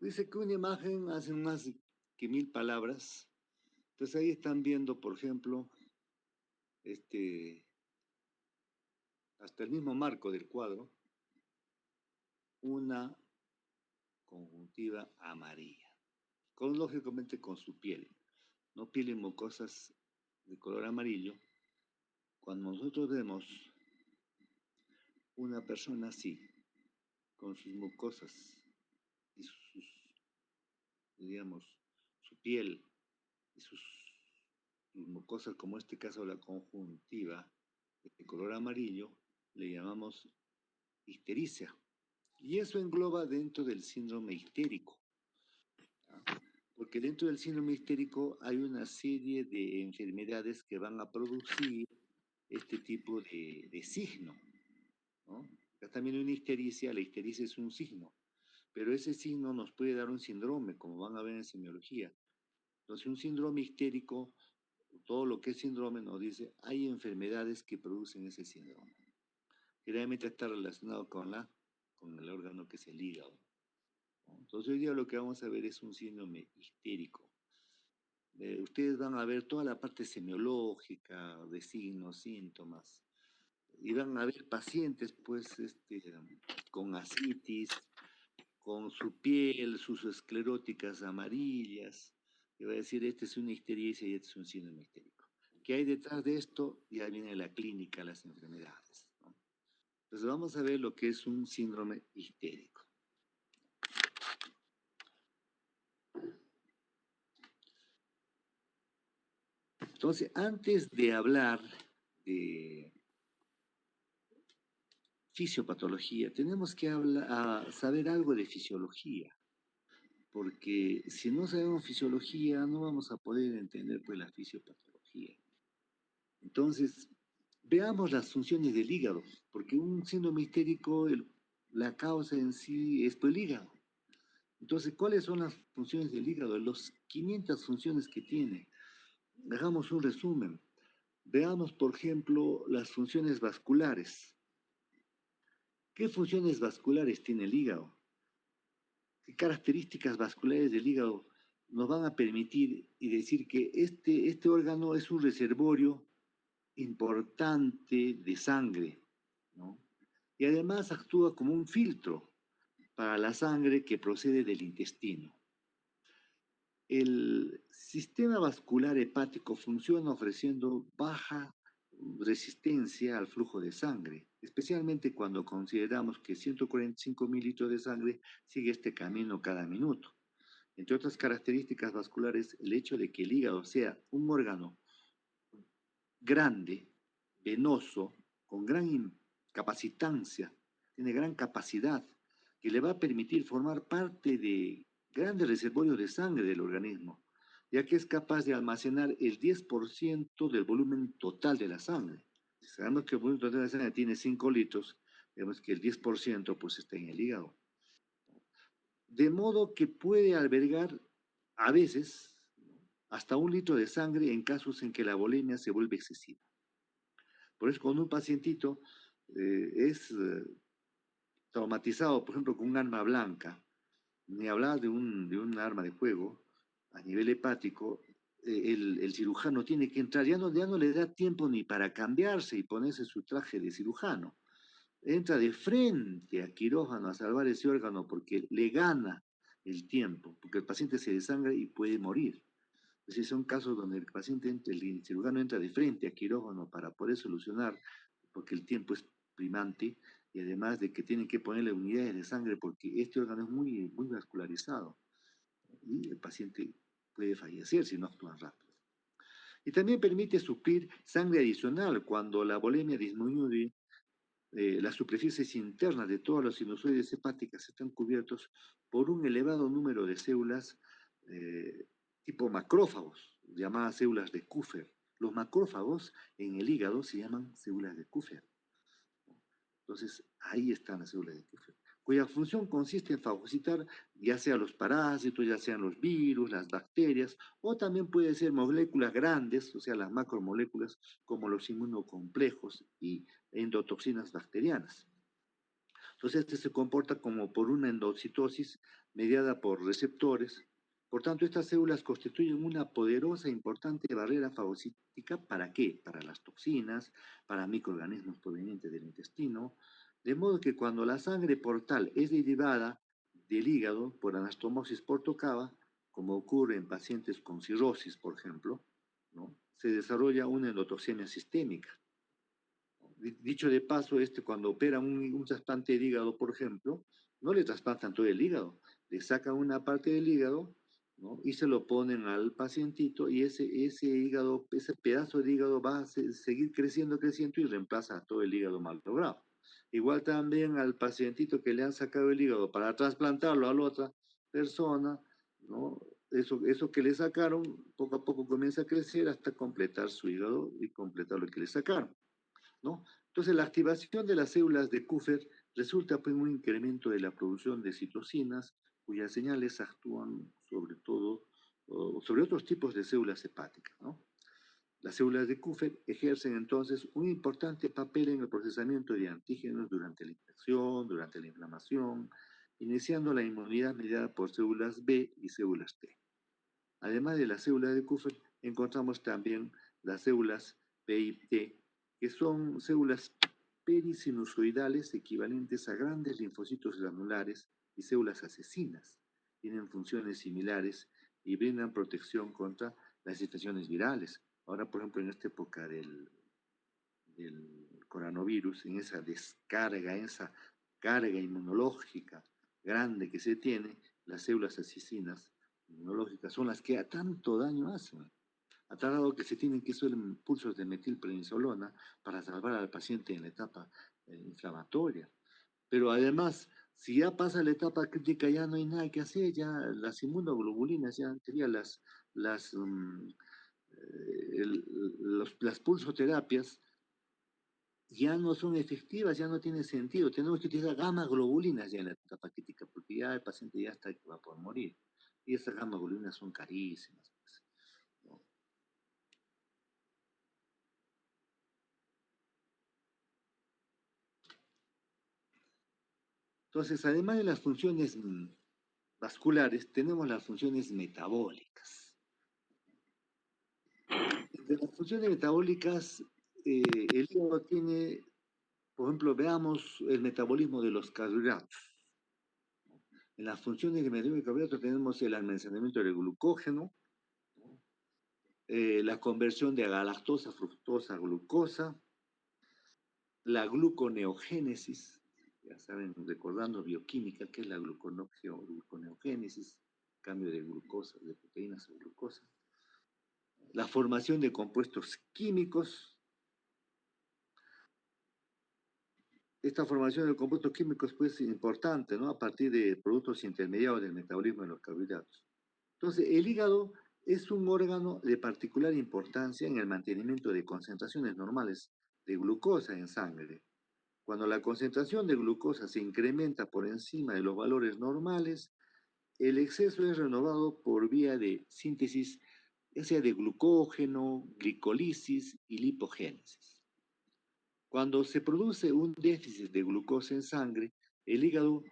Dice que una imagen hace más que 1000 palabras. Entonces ahí están viendo, por ejemplo, este, hasta el mismo marco del cuadro, una conjuntiva amarilla, lógicamente con su piel, no piel y mucosas de color amarillo. Cuando nosotros vemos una persona así, con sus mucosas y sus, digamos, su piel y sus mucosas, como en este caso la conjuntiva, de color amarillo, le llamamos ictericia. Y eso engloba dentro del síndrome histérico, ¿ah? Porque dentro del síndrome histérico hay una serie de enfermedades que van a producir este tipo de signo, ¿no? Acá también hay una ictericia, la ictericia es un signo, pero ese signo nos puede dar un síndrome, como van a ver en semiología. Entonces, un síndrome histérico, todo lo que es síndrome nos dice, hay enfermedades que producen ese síndrome. Generalmente está relacionado con el órgano que es el hígado, ¿no? Entonces, hoy día lo que vamos a ver es un síndrome histérico. Ustedes van a ver toda la parte semiológica de signos, síntomas, y van a ver pacientes, pues, con ascitis, con su piel, sus escleróticas amarillas, y va a decir, este es una ictericia y este es un síndrome histérico. ¿Qué hay detrás de esto? Ya viene la clínica, las enfermedades, ¿no? Entonces vamos a ver lo que es un síndrome histérico. Entonces, antes de hablar de fisiopatología, tenemos que saber algo de fisiología, porque si no sabemos fisiología, no vamos a poder entender pues la fisiopatología. Entonces, veamos las funciones del hígado, porque un síndrome histérico, la causa en sí es el hígado. Entonces, ¿cuáles son las funciones del hígado? Los 500 funciones que tiene. Hagamos un resumen. Veamos, por ejemplo, las funciones vasculares. ¿Qué funciones vasculares tiene el hígado? ¿Qué características vasculares del hígado nos van a permitir y decir que este órgano es un reservorio importante de sangre, ¿no? Y además actúa como un filtro para la sangre que procede del intestino. El sistema vascular hepático funciona ofreciendo baja resistencia al flujo de sangre, especialmente cuando consideramos que 145 mililitros de sangre sigue este camino cada minuto. Entre otras características vasculares, el hecho de que el hígado sea un órgano grande, venoso, con gran capacitancia, tiene gran capacidad, que le va a permitir formar parte de grandes reservorios de sangre del organismo, ya que es capaz de almacenar el 10% del volumen total de la sangre. Si sabemos que el volumen total de la sangre tiene 5 litros, vemos que el 10% pues está en el hígado. De modo que puede albergar a veces hasta 1 litro de sangre en casos en que la bulimia se vuelve excesiva. Por eso cuando un pacientito es traumatizado, por ejemplo, con un arma blanca, ni hablar de un arma de fuego a nivel hepático, el cirujano tiene que entrar, ya no le da tiempo ni para cambiarse y ponerse su traje de cirujano. Entra de frente a quirófano a salvar ese órgano porque le gana el tiempo, porque el paciente se desangra y puede morir. Es decir, son casos donde el paciente, el cirujano entra de frente a quirófano para poder solucionar, porque el tiempo es primante, y además de que tienen que ponerle unidades de sangre porque este órgano es muy, muy vascularizado y el paciente puede fallecer si no actúan rápido. Y también permite suplir sangre adicional cuando la bulimia disminuye. Las superficies internas de todos los sinusoides hepáticas están cubiertos por un elevado número de células eh, tipo macrófagos, llamadas células de Kupfer. Los macrófagos en el hígado se llaman células de Kupfer. Entonces, ahí están las células de Kupfer, cuya función consiste en fagocitar ya sea los parásitos, ya sean los virus, las bacterias, o también puede ser moléculas grandes, o sea, las macromoléculas, como los inmunocomplejos y endotoxinas bacterianas. Entonces, este se comporta como por una endocitosis mediada por receptores. Por tanto, estas células constituyen una poderosa e importante barrera fagocítica. ¿Para qué? Para las toxinas, para microorganismos provenientes del intestino, de modo que cuando la sangre portal es derivada del hígado por anastomosis portocava, como ocurre en pacientes con cirrosis, por ejemplo, ¿no? Se desarrolla una endotoxemia sistémica. Dicho de paso, cuando operan un trasplante de hígado, por ejemplo, no le trasplantan todo el hígado, le sacan una parte del hígado, ¿no? Y se lo ponen al pacientito y ese hígado, ese pedazo de hígado va a seguir creciendo, creciendo y reemplaza todo el hígado mal logrado. Igual también al pacientito que le han sacado el hígado para trasplantarlo a la otra persona, ¿no? Eso que le sacaron, poco a poco comienza a crecer hasta completar su hígado y completar lo que le sacaron, ¿no? Entonces, la activación de las células de Kupffer resulta en un incremento de la producción de citocinas, cuyas señales actúan sobre todo sobre otros tipos de células hepáticas, ¿no? Las células de Kupffer ejercen entonces un importante papel en el procesamiento de antígenos durante la infección, durante la inflamación, iniciando la inmunidad mediada por células B y células T. Además de las células de Kupffer, encontramos también las células P y T, que son células perisinusoidales equivalentes a grandes linfocitos granulares y células asesinas. Tienen funciones similares y brindan protección contra las infecciones virales. Ahora, por ejemplo, en esta época del coronavirus, en esa carga inmunológica grande que se tiene, las células asesinas inmunológicas son las que a tanto daño hacen. A tal grado que se tienen que hacer pulsos de metilprednisolona para salvar al paciente en la etapa inflamatoria. Pero además, si ya pasa la etapa crítica, ya no hay nada que hacer, ya las inmunoglobulinas, ya serían las, las pulsoterapias ya no son efectivas, ya no tiene sentido. Tenemos que utilizar gamma globulinas ya en la etapa crítica, porque ya el paciente ya está que va por morir. Y esas gamma globulinas son carísimas, pues, ¿no? Entonces, además de las funciones vasculares, tenemos las funciones metabólicas. De las funciones metabólicas, el hígado tiene, por ejemplo, veamos el metabolismo de los carbohidratos. En las funciones de metabolismo de carbohidratos tenemos el almacenamiento del glucógeno, ¿no? La conversión de galactosa, fructosa, glucosa, la gluconeogénesis, ya saben, recordando bioquímica, ¿qué es la gluconeogénesis? Cambio de glucosa, de proteínas a glucosa. La formación de compuestos químicos. Esta formación de compuestos químicos pues, es importante, ¿no? A partir de productos intermediados del metabolismo de los carbohidratos. Entonces, el hígado es un órgano de particular importancia en el mantenimiento de concentraciones normales de glucosa en sangre. Cuando la concentración de glucosa se incrementa por encima de los valores normales, el exceso es renovado por vía de síntesis, ya sea de glucógeno, glicolisis y lipogénesis. Cuando se produce un déficit de glucosa en sangre, el hígado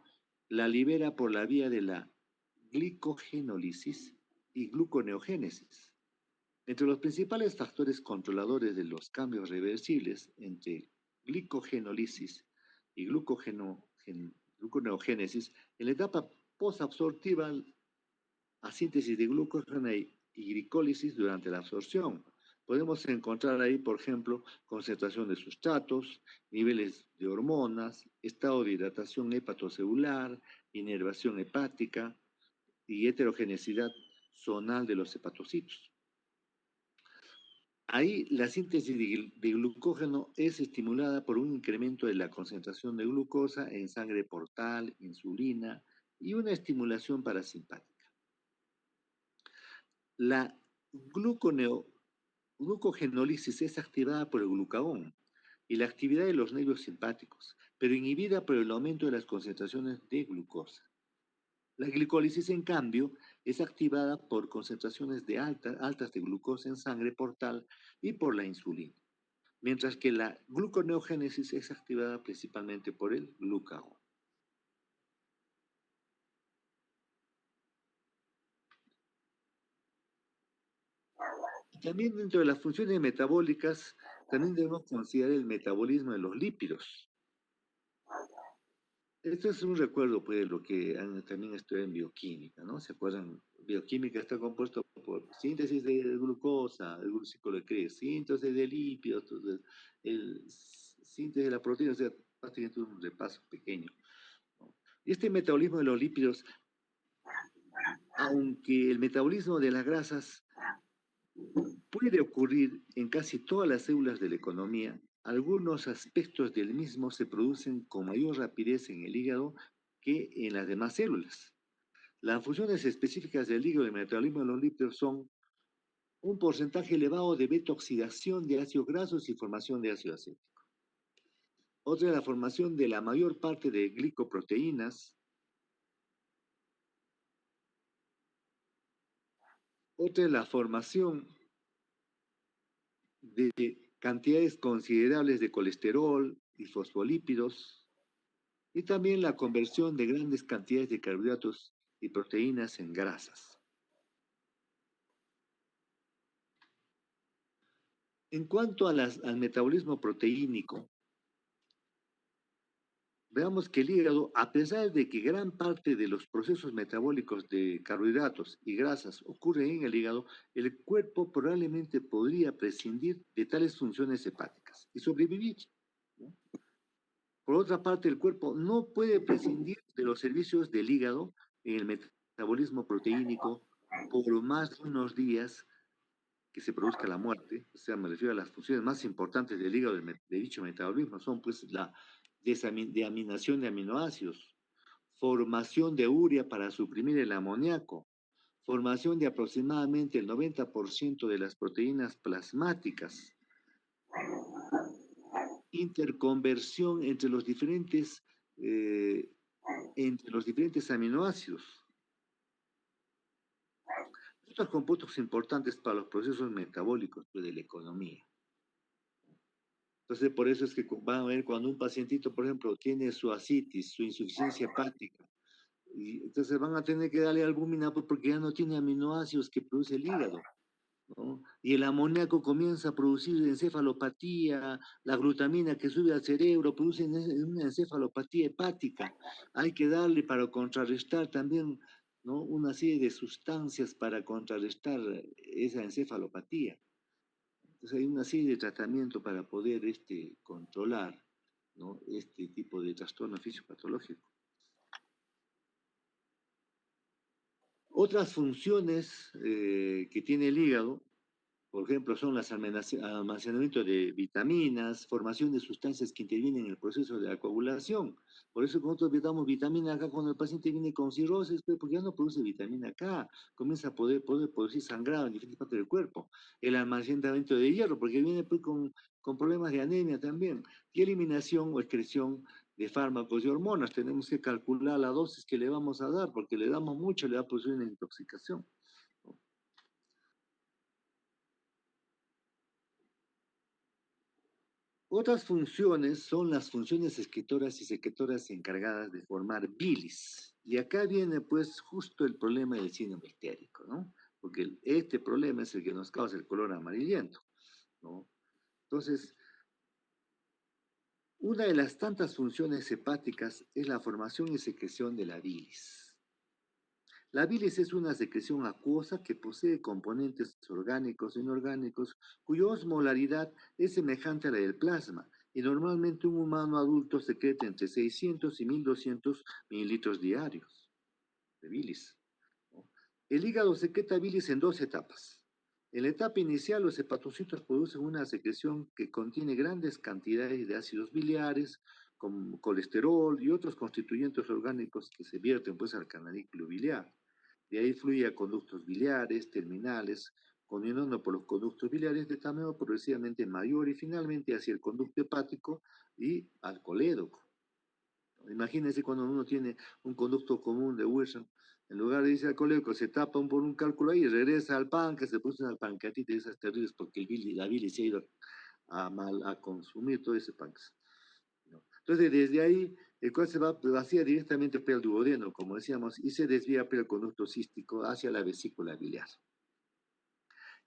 la libera por la vía de la glicogenólisis y gluconeogénesis. Entre los principales factores controladores de los cambios reversibles entre glicogenólisis y gluconeogénesis, en la etapa posabsortiva, a síntesis de glucógeno y glicólisis durante la absorción. Podemos encontrar ahí, por ejemplo, concentración de sustratos, niveles de hormonas, estado de hidratación hepatocelular, inervación hepática y heterogeneidad zonal de los hepatocitos. Ahí la síntesis de glucógeno es estimulada por un incremento de la concentración de glucosa en sangre portal, insulina y una estimulación parasimpática. La glucogenólisis es activada por el glucagón y la actividad de los nervios simpáticos, pero inhibida por el aumento de las concentraciones de glucosa. La glicólisis, en cambio, es activada por concentraciones altas de glucosa en sangre portal y por la insulina, mientras que la gluconeogénesis es activada principalmente por el glucagón. También dentro de las funciones metabólicas, también debemos considerar el metabolismo de los lípidos. Esto es un recuerdo, pues, de lo que también estudiado en bioquímica, ¿no? ¿Se acuerdan? Bioquímica está compuesto por síntesis de glucosa, el glucósico de Cres, síntesis de lípidos, entonces, síntesis de la proteína, o sea, prácticamente un repaso pequeño, ¿no? Y este metabolismo de los lípidos, aunque el metabolismo de las grasas puede ocurrir en casi todas las células de la economía, algunos aspectos del mismo se producen con mayor rapidez en el hígado que en las demás células. Las funciones específicas del hígado y el metabolismo de los lípidos son un porcentaje elevado de beta-oxidación de ácidos grasos y formación de ácido acético. Otra es la formación de la mayor parte de glicoproteínas. Otra es la formación de cantidades considerables de colesterol y fosfolípidos. Y también la conversión de grandes cantidades de carbohidratos y proteínas en grasas. En cuanto al metabolismo proteínico, veamos que el hígado, a pesar de que gran parte de los procesos metabólicos de carbohidratos y grasas ocurren en el hígado, el cuerpo probablemente podría prescindir de tales funciones hepáticas y sobrevivir, ¿no? Por otra parte, el cuerpo no puede prescindir de los servicios del hígado en el metabolismo proteínico por más de unos días que se produzca la muerte. O sea, me refiero a las funciones más importantes del hígado de dicho metabolismo, son pues la deaminación de aminoácidos, formación de urea para suprimir el amoníaco, formación de aproximadamente el 90% de las proteínas plasmáticas, interconversión eh, entre los diferentes aminoácidos. Estos compuestos importantes para los procesos metabólicos pues, de la economía. Entonces, por eso es que van a ver cuando un pacientito, por ejemplo, tiene su asitis, su insuficiencia hepática, y entonces van a tener que darle albúmina pues, porque ya no tiene aminoácidos que produce el hígado, ¿no? Y el amoníaco comienza a producir encefalopatía, la glutamina que sube al cerebro produce una encefalopatía hepática. Hay que darle para contrarrestar también, ¿no? Una serie de sustancias para contrarrestar esa encefalopatía. Entonces hay una serie de tratamientos para poder controlar, ¿no? Este tipo de trastorno fisiopatológico. Otras funciones que tiene el hígado, por ejemplo, son el almacenamiento de vitaminas, formación de sustancias que intervienen en el proceso de la coagulación. Por eso nosotros damos vitamina K cuando el paciente viene con cirrosis, pues, porque ya no produce vitamina K, comienza a poder producir sangrado en diferentes partes del cuerpo. El almacenamiento de hierro, porque viene pues, con problemas de anemia también. Y eliminación o excreción de fármacos y hormonas. Tenemos que calcular la dosis que le vamos a dar, porque le damos mucho, le va a producir una intoxicación. Otras funciones son las funciones excretoras y secretoras encargadas de formar bilis. Y acá viene pues justo el problema del síndrome histérico, ¿no? Porque este problema es el que nos causa el color amarillento, ¿no? Entonces, una de las tantas funciones hepáticas es la formación y secreción de la bilis. La bilis es una secreción acuosa que posee componentes orgánicos e inorgánicos cuya osmolaridad es semejante a la del plasma y normalmente un humano adulto secreta entre 600 y 1200 mililitros diarios de bilis, ¿no? El hígado secreta bilis en dos etapas. En la etapa inicial, los hepatocitos producen una secreción que contiene grandes cantidades de ácidos biliares, como colesterol y otros constituyentes orgánicos que se vierten pues, al canaliclo biliar. De ahí fluye a conductos biliares, terminales, continuando por los conductos biliares de tamaño progresivamente mayor y finalmente hacia el conducto hepático y al colédoco. Imagínense cuando uno tiene un conducto común de Wilson, en lugar de irse al colédoco, se tapa por un cálculo ahí y regresa al páncreas, se produce una pancreatitis de esas terribles porque la bilis se ha ido a consumir todo ese páncreas, ¿no? Entonces, desde ahí, el cual se vacía directamente por el duodeno, como decíamos, y se desvía por el conducto cístico hacia la vesícula biliar.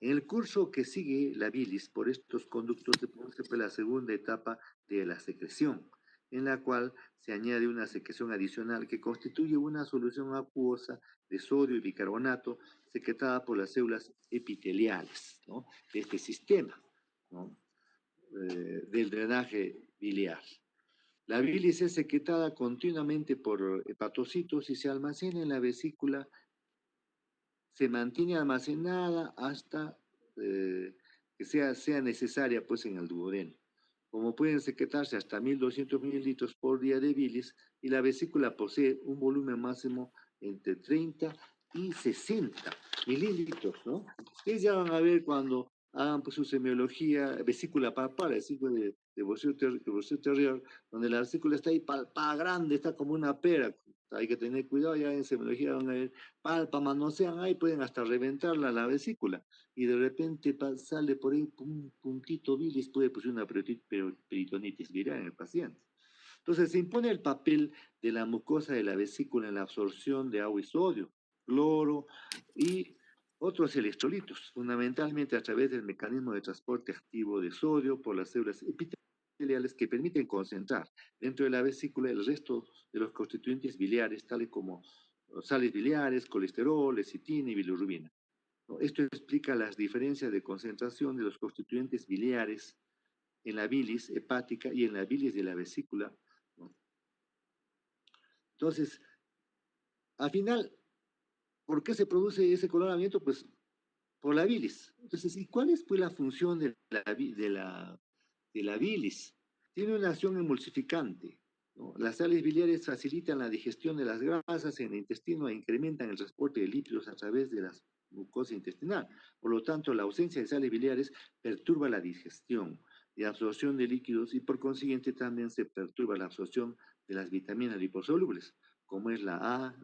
En el curso que sigue la bilis por estos conductos se produce pues, la segunda etapa de la secreción, en la cual se añade una secreción adicional que constituye una solución acuosa de sodio y bicarbonato secretada por las células epiteliales, ¿no?, de este sistema, ¿no?, del drenaje biliar. La bilis es secretada continuamente por hepatocitos y se almacena en la vesícula, se mantiene almacenada hasta que sea necesaria pues en el duodeno. Como pueden secretarse hasta 1200 mililitros por día de bilis, y la vesícula posee un volumen máximo entre 30 y 60 mililitros, ¿no? Ustedes ya van a ver cuando hagan pues, su semiología, vesícula palpar, vesícula de Bossio Terrier, donde la vesícula está ahí palpada grande, está como una pera. Hay que tener cuidado, ya en semiología van a ver, palpa, manosean ahí, pueden hasta reventarla la vesícula, y de repente sale por ahí un puntito bilis, puede producir una peritonitis viral en el paciente. Entonces se impone el papel de la mucosa de la vesícula en la absorción de agua y sodio, cloro y otros electrolitos, fundamentalmente a través del mecanismo de transporte activo de sodio por las células epiteliales que permiten concentrar dentro de la vesícula el resto de los constituyentes biliares, tales como sales biliares, colesterol, lecitina y bilirrubina, ¿no? Esto explica las diferencias de concentración de los constituyentes biliares en la bilis hepática y en la bilis de la vesícula, ¿no? Entonces, al final, ¿por qué se produce ese coloramiento? Pues por la bilis. Entonces, ¿y cuál es pues la función de la bilis? Tiene una acción emulsificante, ¿no? Las sales biliares facilitan la digestión de las grasas en el intestino e incrementan el transporte de lípidos a través de la mucosa intestinal. Por lo tanto, la ausencia de sales biliares perturba la digestión y absorción de líquidos, y por consiguiente también se perturba la absorción de las vitaminas liposolubles, como es la A,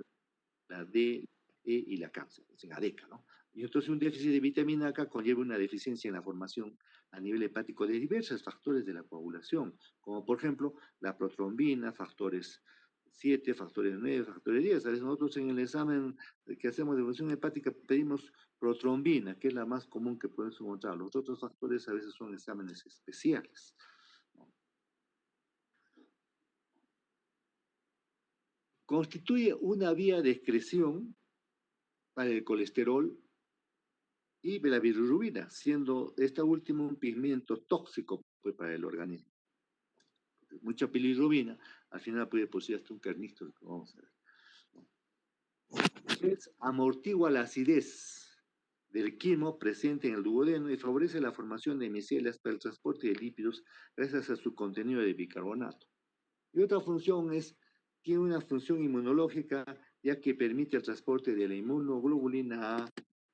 la D, E y la K, la DECA, ¿no? Y entonces un déficit de vitamina K conlleva una deficiencia en la formación a nivel hepático de diversos factores de la coagulación, como por ejemplo la protrombina, factores 7, factores 9, factores 10. A veces nosotros en el examen que hacemos de función hepática pedimos protrombina, que es la más común que podemos encontrar. Los otros factores a veces son exámenes especiales, ¿no? Constituye una vía de excreción para el colesterol y la bilirrubina, siendo esta última un pigmento tóxico pues, para el organismo. Mucha bilirrubina al final puede producir hasta un carnístolo, que vamos a ver. Amortigua la acidez del quimo presente en el duodeno y favorece la formación de micelias para el transporte de lípidos gracias a su contenido de bicarbonato. Y otra función es, tiene una función inmunológica, ya que permite el transporte de la inmunoglobulina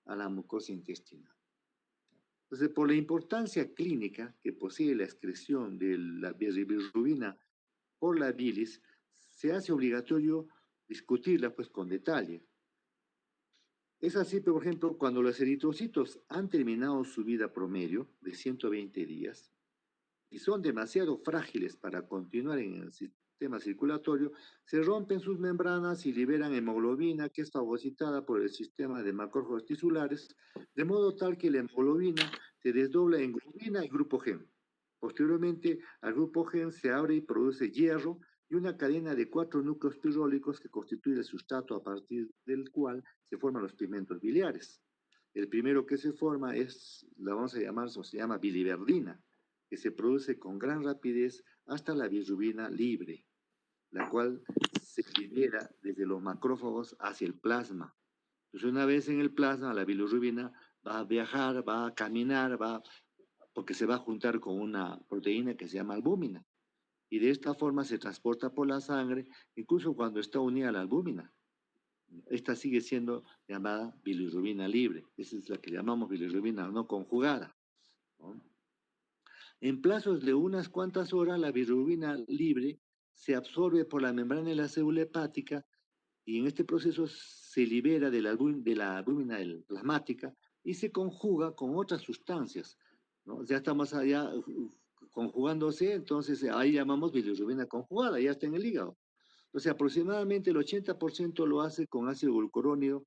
a la mucosa intestinal. Entonces, por la importancia clínica que posee la excreción de la bilirrubina por la bilis, se hace obligatorio discutirla pues con detalle. Es así, por ejemplo, cuando los eritrocitos han terminado su vida promedio de 120 días y son demasiado frágiles para continuar en el sistema circulatorio, se rompen sus membranas y liberan hemoglobina, que es fagocitada por el sistema de macrófagos tisulares, de modo tal que la hemoglobina se desdobla en globina y grupo gen. Posteriormente, al grupo gen se abre y produce hierro y una cadena de 4 núcleos pirólicos que constituye el sustrato a partir del cual se forman los pigmentos biliares. El primero que se forma es, la vamos a llamar, se llama biliverdina, que se produce con gran rapidez hasta la bilirrubina libre, la cual se libera desde los macrófagos hacia el plasma. Entonces, una vez en el plasma, la bilirrubina va a viajar, va a caminar, porque se va a juntar con una proteína que se llama albúmina. Y de esta forma se transporta por la sangre, incluso cuando está unida a la albúmina. Esta sigue siendo llamada bilirrubina libre. Esa es la que llamamos bilirrubina no conjugada, ¿no? En plazos de unas cuantas horas, la bilirrubina libre se absorbe por la membrana de la célula hepática y en este proceso se libera de la albúmina plasmática y se conjuga con otras sustancias, ¿no? Ya está más allá conjugándose, entonces ahí llamamos bilirrubina conjugada, ya está en el hígado. Entonces aproximadamente el 80% lo hace con ácido glucurónico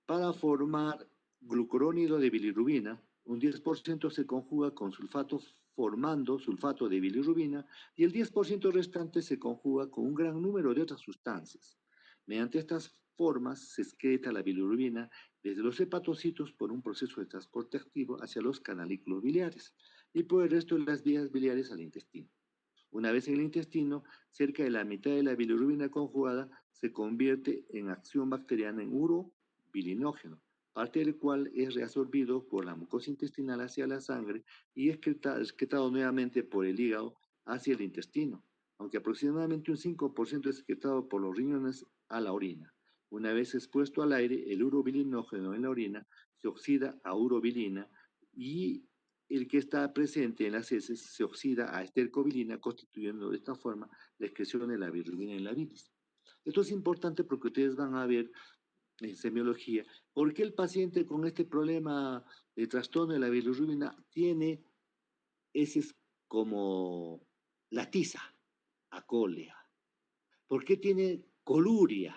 para formar glucurónido de bilirrubina, un 10% se conjuga con sulfato formando sulfato de bilirrubina y el 10% restante se conjuga con un gran número de otras sustancias. Mediante estas formas se excreta la bilirrubina desde los hepatocitos por un proceso de transporte activo hacia los canalículos biliares y por el resto de las vías biliares al intestino. Una vez en el intestino, cerca de la mitad de la bilirrubina conjugada se convierte en acción bacteriana en urobilinógeno, parte del cual es reabsorbido por la mucosa intestinal hacia la sangre y excretado nuevamente por el hígado hacia el intestino, aunque aproximadamente un 5% es excretado por los riñones a la orina. Una vez expuesto al aire, el urobilinógeno en la orina se oxida a urobilina y el que está presente en las heces se oxida a estercobilina, constituyendo de esta forma la excreción de la bilirrubina en la bilis. Esto es importante porque ustedes van a ver en semiología por qué el paciente con este problema de trastorno de la bilirrubina tiene heces como la tiza, acólea. ¿Por qué tiene coluria?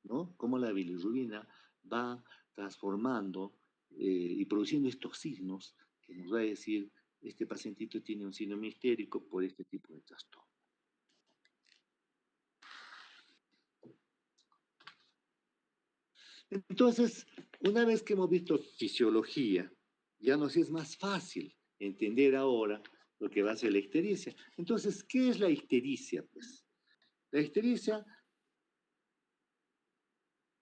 ¿No? Cómo la bilirrubina va transformando y produciendo estos signos que nos va a decir este pacientito tiene un síndrome histérico por este tipo de trastorno. Entonces, una vez que hemos visto fisiología, ya nos es más fácil entender ahora lo que va a ser la ictericia. Entonces, ¿qué es la ictericia? Pues la ictericia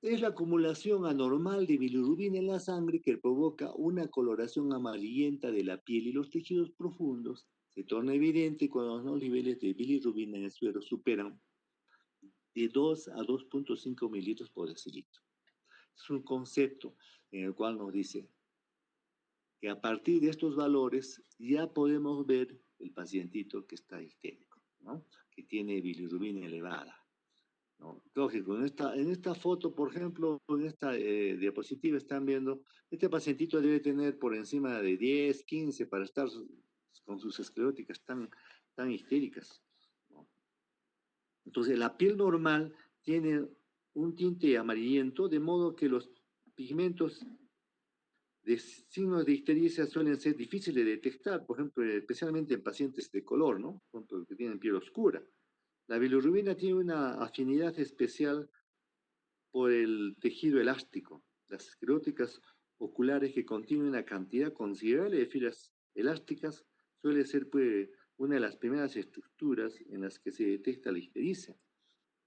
es la acumulación anormal de bilirrubina en la sangre que provoca una coloración amarillenta de la piel y los tejidos profundos. Se torna evidente cuando los niveles de bilirrubina en el suero superan de 2 a 2.5 mililitros por decilitro. Es un concepto en el cual nos dice que a partir de estos valores ya podemos ver el pacientito que está histérico, ¿no? Que tiene bilirrubina elevada. ¿No? Lógico, en esta foto, por ejemplo, en esta diapositiva están viendo, este pacientito debe tener por encima de 10, 15 para estar con sus escleróticas tan histéricas. ¿No? Entonces, la piel normal tiene un tinte amarillento, de modo que los pigmentos de signos de ictericia suelen ser difíciles de detectar, por ejemplo, especialmente en pacientes de color, ¿no? Por ejemplo, que tienen piel oscura. La bilirrubina tiene una afinidad especial por el tejido elástico. Las escleróticas oculares que contienen una cantidad considerable de fibras elásticas suele ser pues, una de las primeras estructuras en las que se detecta la ictericia.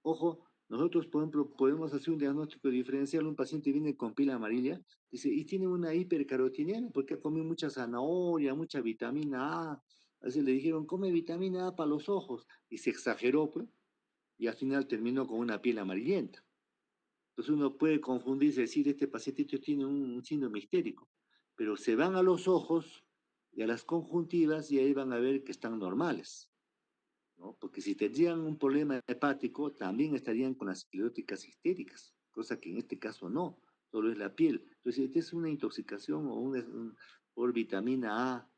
Ojo, nosotros, por ejemplo, podemos hacer un diagnóstico diferencial. Un paciente viene con piel amarilla, dice, y tiene una hipercarotinemia porque ha comido mucha zanahoria, mucha vitamina A. A veces le dijeron, come vitamina A para los ojos, y se exageró, pues, y al final terminó con una piel amarillenta. Entonces uno puede confundirse y decir, este pacientito tiene un síndrome histérico, pero se van a los ojos y a las conjuntivas y ahí van a ver que están normales, ¿no? Porque si tendrían un problema hepático, también estarían con las escleróticas histéricas, cosa que en este caso no, solo es la piel. Entonces, esta es una intoxicación o por vitamina A,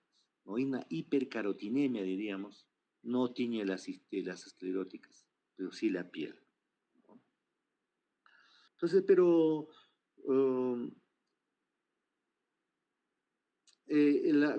o una hipercarotinemia, diríamos, no tiene las escleróticas, pero sí la piel. Entonces, pero um,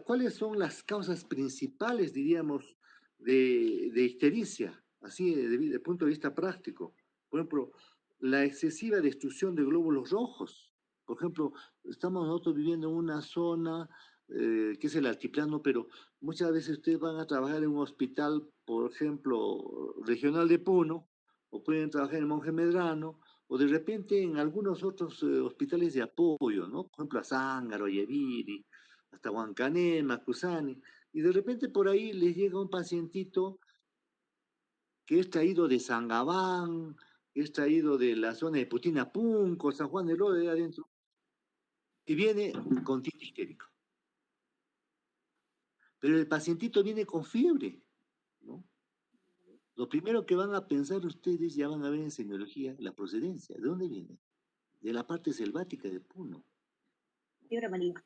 ¿cuáles son las causas principales, diríamos, de ictericia, así desde el punto de vista práctico? Por ejemplo, la excesiva destrucción de glóbulos rojos. Por ejemplo, estamos nosotros viviendo en una zona que es el altiplano, pero muchas veces ustedes van a trabajar en un hospital, por ejemplo, regional de Puno, o pueden trabajar en Monje Medrano, o de repente en algunos otros hospitales de apoyo, ¿no? Por ejemplo, a Zángaro, Yeviri, hasta Huancanema, Cusani, y de repente por ahí les llega un pacientito que es traído de Sangabán, que es traído de la zona de Putinapunco, San Juan de Lode, de adentro, y viene con tinte histérico. Pero el pacientito viene con fiebre, ¿no? Lo primero que van a pensar ustedes, ya van a ver en semiología, la procedencia. ¿De dónde viene? De la parte selvática de Puno. Fiebre amarilla.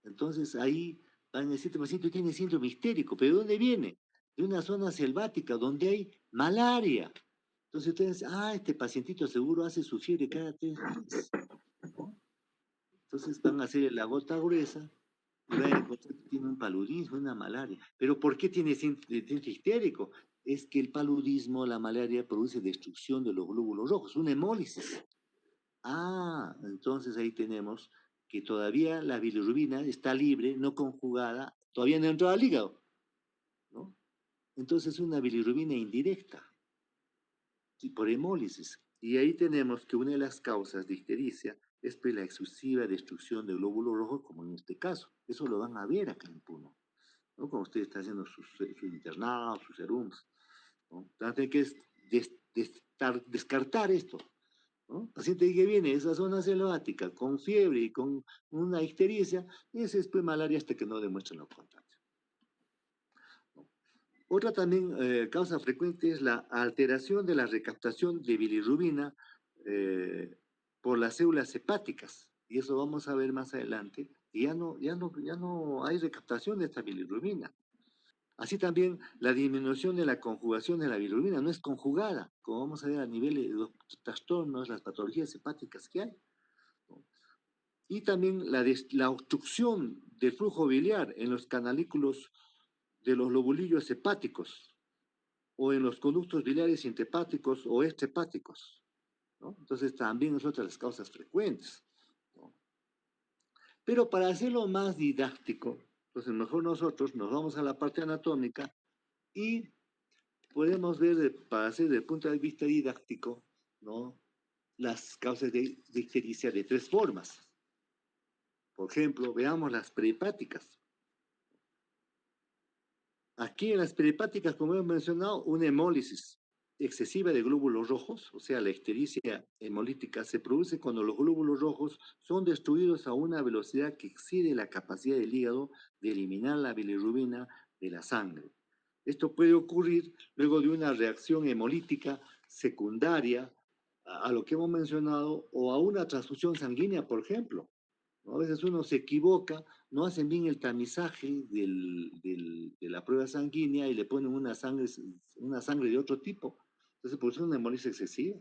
Entonces ahí van a decir, este paciente tiene síndrome histérico, pero ¿de dónde viene? De una zona selvática donde hay malaria. Entonces ustedes dicen, este pacientito seguro hace su fiebre cada 3 días, ¿no? Entonces van a hacer la gota gruesa y van a encontrar que tiene un paludismo, una malaria. ¿Pero por qué tiene centro histérico? Es que el paludismo, la malaria, produce destrucción de los glóbulos rojos, una hemólisis. Ah, entonces ahí tenemos que todavía la bilirrubina está libre, no conjugada, todavía no entró al hígado, ¿no? Entonces es una bilirrubina indirecta, ¿sí? Por hemólisis. Y ahí tenemos que una de las causas de ictericia es pues, la excesiva destrucción de glóbulos rojos, como en este caso. Eso lo van a ver acá en Puno, ¿no? Cuando usted está haciendo sus internados, sus serums, ¿no? Entonces hay que descartar esto, ¿no? Paciente que viene de esa zona selvática con fiebre y con una ictericia, ese es pues malaria hasta que no demuestren lo contrario, ¿no? Otra también causa frecuente es la alteración de la recaptación de bilirrubina eh, por las células hepáticas. Y eso vamos a ver más adelante. Y ya no hay recaptación de esta bilirrubina. Así también la disminución de la conjugación de la bilirrubina no es conjugada, como vamos a ver a nivel de los trastornos, las patologías hepáticas que hay, ¿no? Y también la obstrucción del flujo biliar en los canalículos de los lobulillos hepáticos o en los conductos biliares intrahepáticos o extrahepáticos, ¿no? Entonces también es otra de las causas frecuentes, ¿no? Pero para hacerlo más didáctico, entonces mejor nosotros nos vamos a la parte anatómica y podemos ver, para hacer desde el punto de vista didáctico, ¿no? Las causas de ictericia de tres formas. Por ejemplo, veamos las perihepáticas. Aquí en las perihepáticas, como hemos mencionado, una hemólisis excesiva de glóbulos rojos, o sea, la ictericia hemolítica, se produce cuando los glóbulos rojos son destruidos a una velocidad que excede la capacidad del hígado de eliminar la bilirrubina de la sangre. Esto puede ocurrir luego de una reacción hemolítica secundaria a lo que hemos mencionado o a una transfusión sanguínea, por ejemplo, ¿no? A veces uno se equivoca, no hacen bien el tamizaje de la prueba sanguínea y le ponen una sangre de otro tipo. Entonces, por eso es una hemolisis excesiva.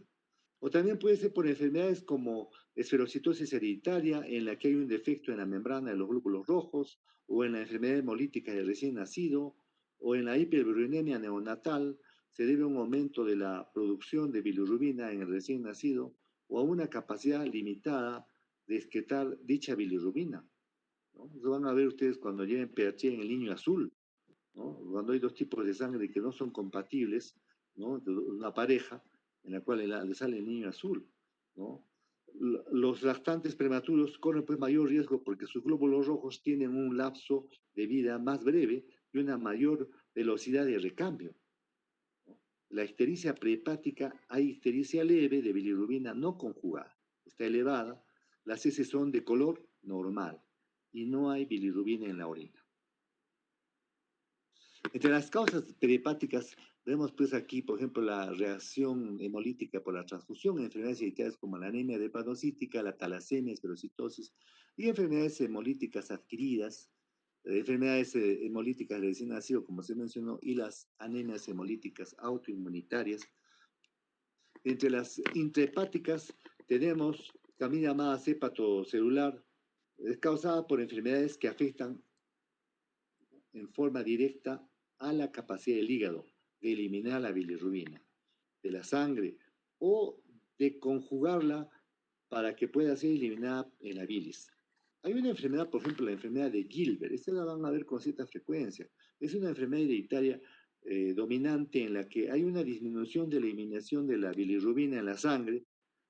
O también puede ser por enfermedades como esferocitosis hereditaria, en la que hay un defecto en la membrana de los glóbulos rojos, o en la enfermedad hemolítica del recién nacido, o en la hiperbilirubinemia neonatal, se debe a un aumento de la producción de bilirrubina en el recién nacido, o a una capacidad limitada de excretar dicha bilirrubina, ¿no? Eso van a ver ustedes cuando lleven PH en el niño azul, ¿no? Cuando hay dos tipos de sangre que no son compatibles, ¿no? De una pareja en la cual le sale el niño azul, ¿no? Los lactantes prematuros corren pues mayor riesgo porque sus glóbulos rojos tienen un lapso de vida más breve y una mayor velocidad de recambio, ¿no? La ictericia prehepática, hay ictericia leve de bilirrubina no conjugada, está elevada, las heces son de color normal y no hay bilirrubina en la orina. Entre las causas perihepáticas vemos pues aquí, por ejemplo, la reacción hemolítica por la transfusión, enfermedades hereditarias como la anemia hepatocítica, la talasemia, esferocitosis, y enfermedades hemolíticas adquiridas, enfermedades hemolíticas de recién nacido, como se mencionó, y las anemias hemolíticas autoinmunitarias. Entre las intrahepáticas tenemos también llamada hepatocelular, es causada por enfermedades que afectan en forma directa a la capacidad del hígado de eliminar la bilirrubina de la sangre o de conjugarla para que pueda ser eliminada en la bilis. Hay una enfermedad, por ejemplo, la enfermedad de Gilbert. Esta la van a ver con cierta frecuencia. Es una enfermedad hereditaria dominante en la que hay una disminución de la eliminación de la bilirrubina en la sangre.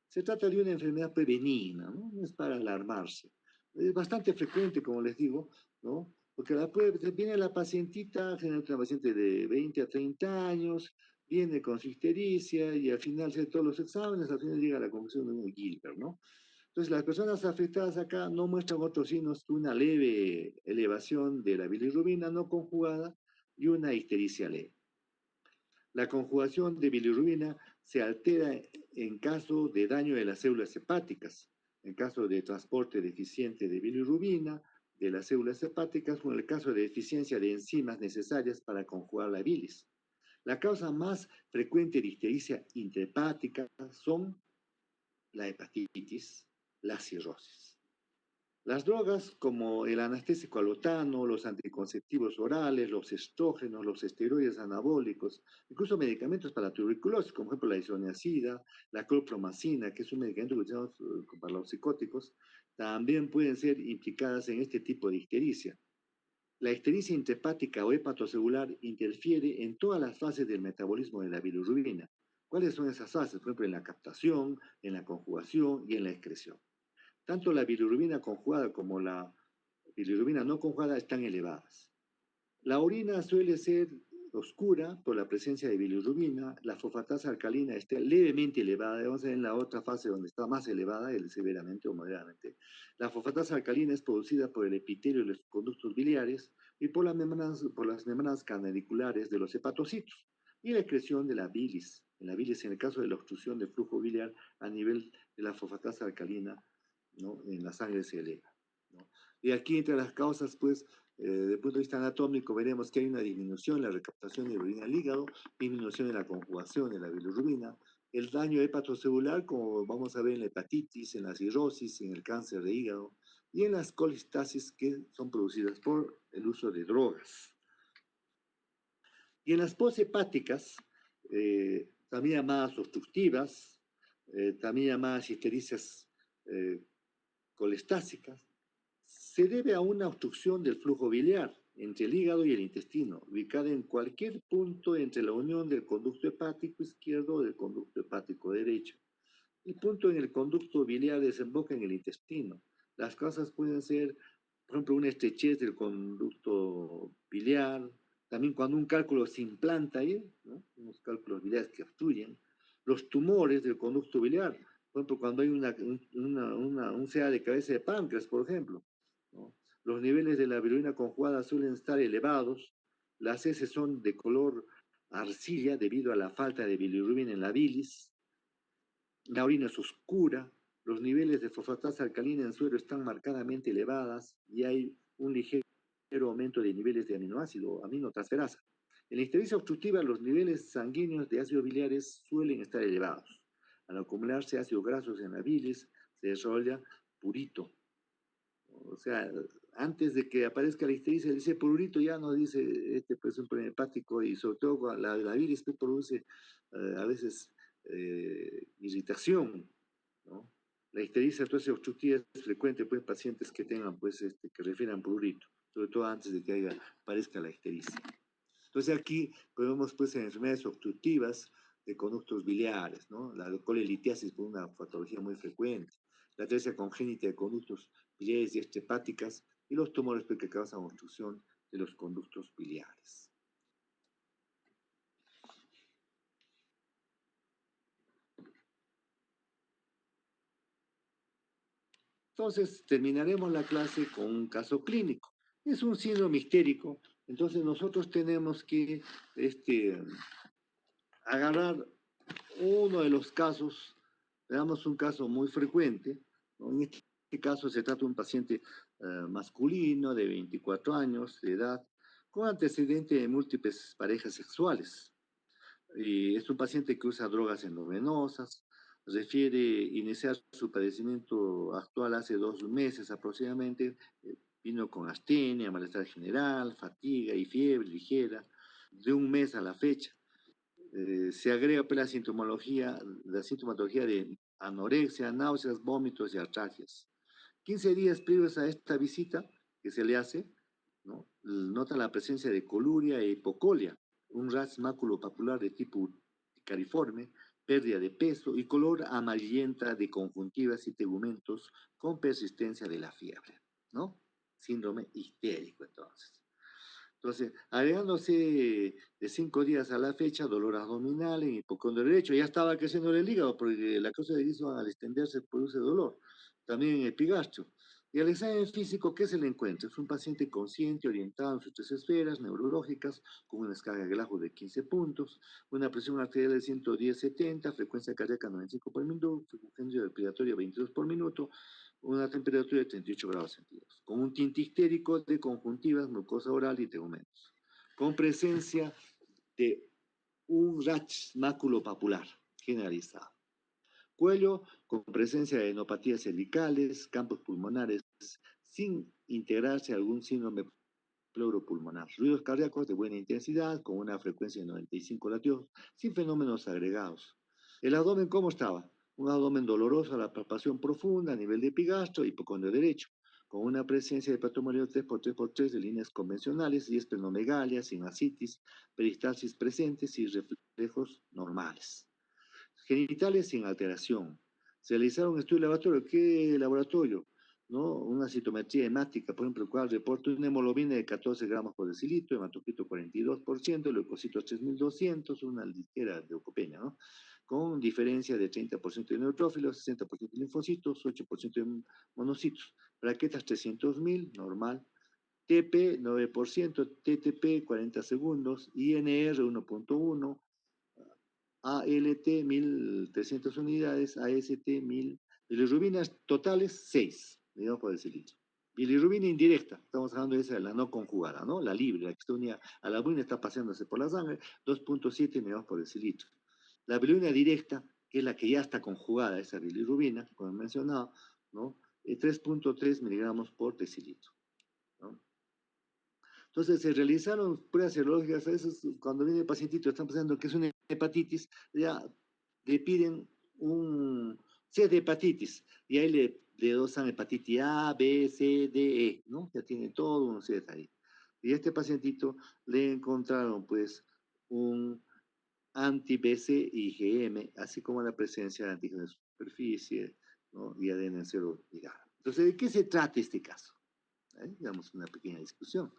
Se trata de una enfermedad benigna, ¿no? No es para alarmarse. Es bastante frecuente, como les digo, ¿no? Porque viene la pacientita, generalmente una paciente de 20 a 30 años, viene con su ictericia y al final de todos los exámenes, al final llega a la conclusión de un Gilbert, ¿no? Entonces, las personas afectadas acá no muestran otros signos que una leve elevación de la bilirrubina no conjugada y una ictericia leve. La conjugación de bilirrubina se altera en caso de daño de las células hepáticas, en caso de transporte deficiente de bilirrubina de las células hepáticas o en el caso de deficiencia de enzimas necesarias para conjugar la bilis. La causa más frecuente de ictericia intrahepática son la hepatitis, la cirrosis. Las drogas como el anestésico alotano, los anticonceptivos orales, los estrógenos, los esteroides anabólicos, incluso medicamentos para la tuberculosis, como por ejemplo la isoniazida, la clorpromacina, que es un medicamento que usamos para los psicóticos, también pueden ser implicadas en este tipo de ictericia. La ictericia intrahepática o hepatocelular interfiere en todas las fases del metabolismo de la bilirrubina. ¿Cuáles son esas fases? Por ejemplo, en la captación, en la conjugación y en la excreción. Tanto la bilirrubina conjugada como la bilirrubina no conjugada están elevadas. La orina suele ser oscura por la presencia de bilirrubina, la fosfatasa alcalina está levemente elevada, vamos a ver en la otra fase donde está más elevada, severamente o moderadamente. La fosfatasa alcalina es producida por el epitelio de los conductos biliares y por las membranas canaliculares de los hepatocitos y la excreción de la bilis. En la bilis, en el caso de la obstrucción del flujo biliar a nivel de la fosfatasa alcalina, ¿no? En la sangre se eleva, ¿no? Y aquí entre las causas, pues, desde el punto de vista anatómico, veremos que hay una disminución en la recaptación de orina al hígado, disminución en la conjugación de la bilirrubina, el daño hepatocelular, como vamos a ver en la hepatitis, en la cirrosis, en el cáncer de hígado, y en las colistasis que son producidas por el uso de drogas. Y en las poshepáticas, también llamadas obstructivas, también llamadas ictericias colestásicas, se debe a una obstrucción del flujo biliar entre el hígado y el intestino, ubicada en cualquier punto entre la unión del conducto hepático izquierdo o del conducto hepático derecho. El punto en el conducto biliar desemboca en el intestino. Las causas pueden ser, por ejemplo, una estrechez del conducto biliar, también cuando un cálculo se implanta ahí, ¿no? Unos cálculos biliares que obstruyen, los tumores del conducto biliar, por ejemplo, cuando hay un CA de cabeza de páncreas, por ejemplo, ¿no? Los niveles de la bilirrubina conjugada suelen estar elevados, las heces son de color arcilla debido a la falta de bilirrubina en la bilis, la orina es oscura, los niveles de fosfatasa alcalina en suero están marcadamente elevadas y hay un ligero aumento de niveles de aminoácido, aminotransferasa. En la ictericia obstructiva, los niveles sanguíneos de ácidos biliares suelen estar elevados. Al acumularse ácidos grasos en la bilis, se desarrolla purito. O sea, antes de que aparezca la ictericia, dice prurito, ya no dice pues un problema hepático, y sobre todo la bilis que produce a veces irritación, ¿no? La ictericia entonces obstructiva es frecuente pues, en pacientes que tengan, pues, que refieran prurito, sobre todo antes de que aparezca la ictericia. Entonces aquí podemos pues en enfermedades obstructivas de conductos biliares, ¿no? La colelitiasis por una patología muy frecuente, la atresia congénita de conductos biliares y hepáticas y los tumores que causan obstrucción de los conductos biliares. Entonces terminaremos la clase con un caso clínico. Es un síndrome histérico, entonces nosotros tenemos que agarrar uno de los casos, veamos un caso muy frecuente, ¿no? En este caso se trata de un paciente masculino de 24 años de edad, con antecedente de múltiples parejas sexuales. Y es un paciente que usa drogas endovenosas, refiere iniciar su padecimiento actual hace 2 meses aproximadamente, vino con astenia, malestar general, fatiga y fiebre ligera, de un mes a la fecha. Se agrega pues, la sintomatología de anorexia, náuseas, vómitos y artralgias. 15 días previos a esta visita que se le hace, ¿no? Nota la presencia de coluria e hipocolia, un rash maculopapular de tipo cariforme, pérdida de peso y color amarillenta de conjuntivas y tegumentos con persistencia de la fiebre, ¿no? Síndrome histérico, entonces. Entonces, agregándose de 5 días a la fecha, dolor abdominal en hipocondrio derecho, ya estaba creciendo el hígado porque la causa de guiso al extenderse produce dolor, también en epigastrio. Y al examen físico, ¿qué se le encuentra? Es un paciente consciente, orientado en sus 3 esferas neurológicas, con una escala de Glasgow de 15 puntos, una presión arterial de 110/70, frecuencia cardíaca 95 por minuto, frecuencia respiratoria 22 por minuto, una temperatura de 38 grados centígrados, con un tinte histérico de conjuntivas, mucosa oral y tegumentos, con presencia de un rash maculopapular generalizado. Cuello con presencia de enopatías cervicales, campos pulmonares sin integrarse a algún síndrome pleuropulmonar. Ruidos cardíacos de buena intensidad, con una frecuencia de 95 latidos, sin fenómenos agregados. ¿El abdomen cómo estaba? Un abdomen doloroso a la palpación profunda a nivel de epigastro, hipocondrio derecho, con una presencia de hepatomegalia 3x3x3 de líneas convencionales y esplenomegalia, sin ascitis, peristalsis presentes y reflejos normales. Genitales sin alteración. Se realizaron estudios laboratorios. ¿Qué laboratorio? ¿No? Una citometría hemática, por ejemplo, el cual reporta una hemoglobina de 14 gramos por decilitro, hematocrito 42%, leucocitos 3200, una ligera leucopenia, ¿no? Con diferencia de 30% de neutrófilos, 60% de linfocitos, 8% de monocitos. Plaquetas 300.000, normal. TP 9%, TTP 40 segundos, INR 1.1, ALT 1300 unidades, AST 1000, bilirrubinas totales 6, digamos por decilitro. Bilirrubina indirecta, estamos hablando de esa, la no conjugada, ¿no? La libre, la que está unida a la albúmina, está paseándose por la sangre, 2.7 miligramos por decilitro. La bilirrubina directa, que es la que ya está conjugada, esa bilirrubina, como he mencionado, ¿no? 3.3 miligramos por decilitro, ¿no? Entonces se realizaron pruebas serológicas, a veces cuando viene el pacientito, están pensando que es una hepatitis, ya le piden un set de hepatitis y ahí le dosan hepatitis A, B, C, D, E, ¿no? Ya tiene todo un set ahí. Y a este pacientito le encontraron pues un anti-BC IgM, así como la presencia de antígenos de superficie, ¿no? Y ADN en cero ligado. Entonces, ¿de qué se trata este caso? Digamos, una pequeña discusión,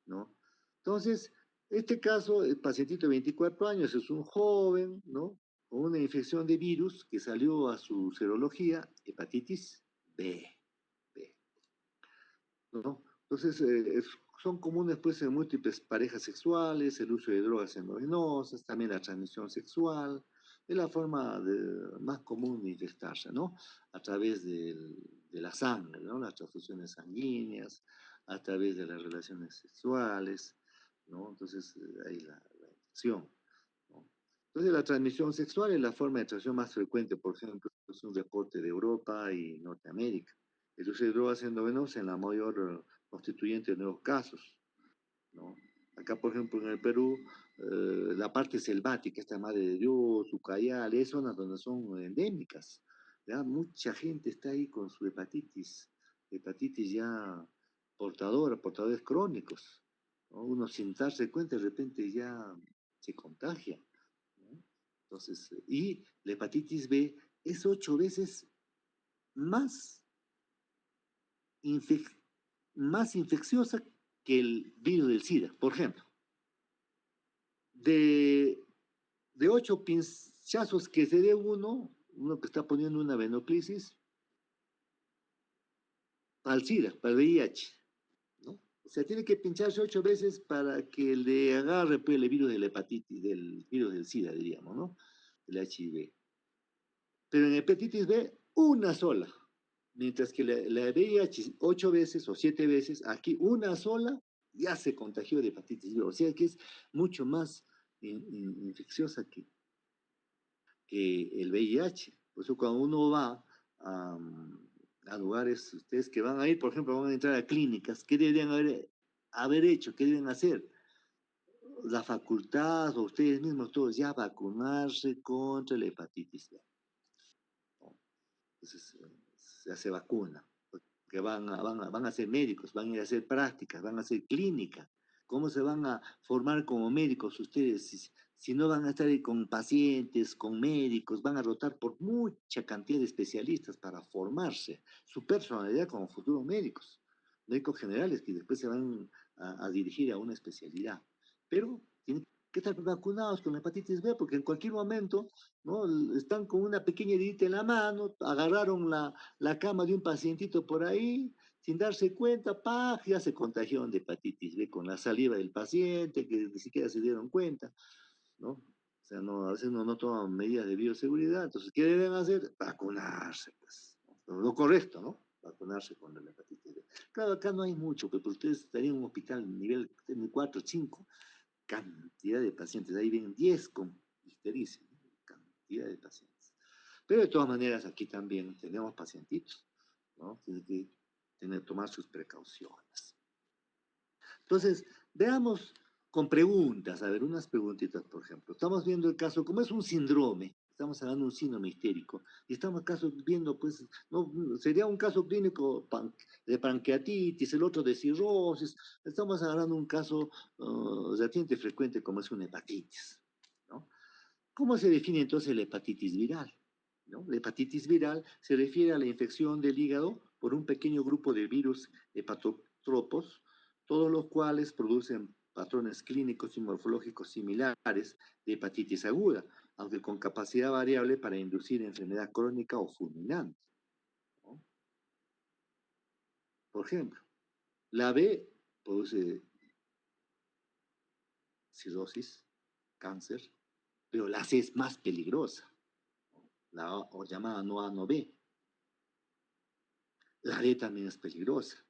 ¿no? Entonces, este caso, el pacientito de 24 años es un joven, ¿no? Con una infección de virus que salió a su serología, hepatitis B, B, ¿no? Entonces, son comunes pues en múltiples parejas sexuales, el uso de drogas endovenosas, también la transmisión sexual, es la forma más común de infectarse, ¿no? A través de la sangre, ¿no? Las transfusiones sanguíneas, a través de las relaciones sexuales, ¿no? Entonces, ahí la infección, ¿no? Entonces, la transmisión sexual es la forma de transmisión más frecuente, por ejemplo, es un reporte de Europa y Norteamérica. El uso de drogas endovenosas en la mayor constituyente de nuevos casos, ¿no? Acá, por ejemplo, en el Perú, la parte selvática, esta Madre de Dios, Ucayal, es zonas donde son endémicas. ¿Ya? Mucha gente está ahí con su hepatitis ya portadores crónicos, ¿no? Uno sin darse cuenta, de repente ya se contagia, ¿no? Entonces, y la hepatitis B es 8 veces más, infec más infecciosa que el virus del SIDA, por ejemplo. De, de 8 pinchazos que se dé uno que está poniendo una venoclisis, al SIDA, para el VIH, ¿no? O sea, tiene que pincharse 8 veces para que le agarre pues, el virus de la hepatitis, del virus del SIDA, diríamos, ¿no? El HIV. Pero en hepatitis B, una sola. Mientras que la VIH 8 veces o 7 veces, aquí una sola ya se contagió de hepatitis B. O sea que es mucho más infecciosa que el VIH. Por eso cuando uno va a lugares, ustedes que van a ir, por ejemplo, van a entrar a clínicas, ¿qué deberían haber hecho? ¿Qué deben hacer? La facultad o ustedes mismos todos ya vacunarse contra la hepatitis B. ¿No? Entonces ya se vacuna, porque van a ser médicos, van a ir a hacer prácticas, van a hacer clínica. ¿Cómo se van a formar como médicos ustedes si no van a estar ahí con pacientes, con médicos, van a rotar por mucha cantidad de especialistas para formarse su personalidad como futuros médicos, médicos generales que después se van a dirigir a una especialidad? Pero tienen que estar vacunados con la hepatitis B porque en cualquier momento, ¿no? Están con una pequeña herida en la mano, agarraron la cama de un pacientito por ahí, sin darse cuenta, ¡pah! Ya se contagiaron de hepatitis B con la saliva del paciente, que ni siquiera se dieron cuenta, ¿no? O sea, no, a veces no toman medidas de bioseguridad. Entonces, ¿qué deben hacer? Vacunarse, pues. Lo correcto, ¿no? Vacunarse contra la hepatitis B. Claro, acá no hay mucho, pero ustedes estarían en un hospital nivel 4 o 5, cantidad de pacientes. Ahí ven 10 con ictericia, ¿no? Cantidad de pacientes. Pero de todas maneras, aquí también tenemos pacientitos, ¿no? tomar sus precauciones. Entonces, veamos con preguntas, a ver, unas preguntitas, por ejemplo. Estamos viendo el caso, como es un síndrome, estamos hablando de un síndrome histérico, y estamos viendo, pues, no, sería un caso clínico de pancreatitis, el otro de cirrosis, estamos hablando de un caso relativamente frecuente como es una hepatitis, ¿no? ¿Cómo se define entonces la hepatitis viral? ¿No? La hepatitis viral se refiere a la infección del hígado por un pequeño grupo de virus hepatotropos, todos los cuales producen patrones clínicos y morfológicos similares de hepatitis aguda, aunque con capacidad variable para inducir enfermedad crónica o fulminante, ¿no? Por ejemplo, la B produce cirrosis, cáncer, pero la C es más peligrosa, la A, o llamada no A, no B. La D también es peligrosa.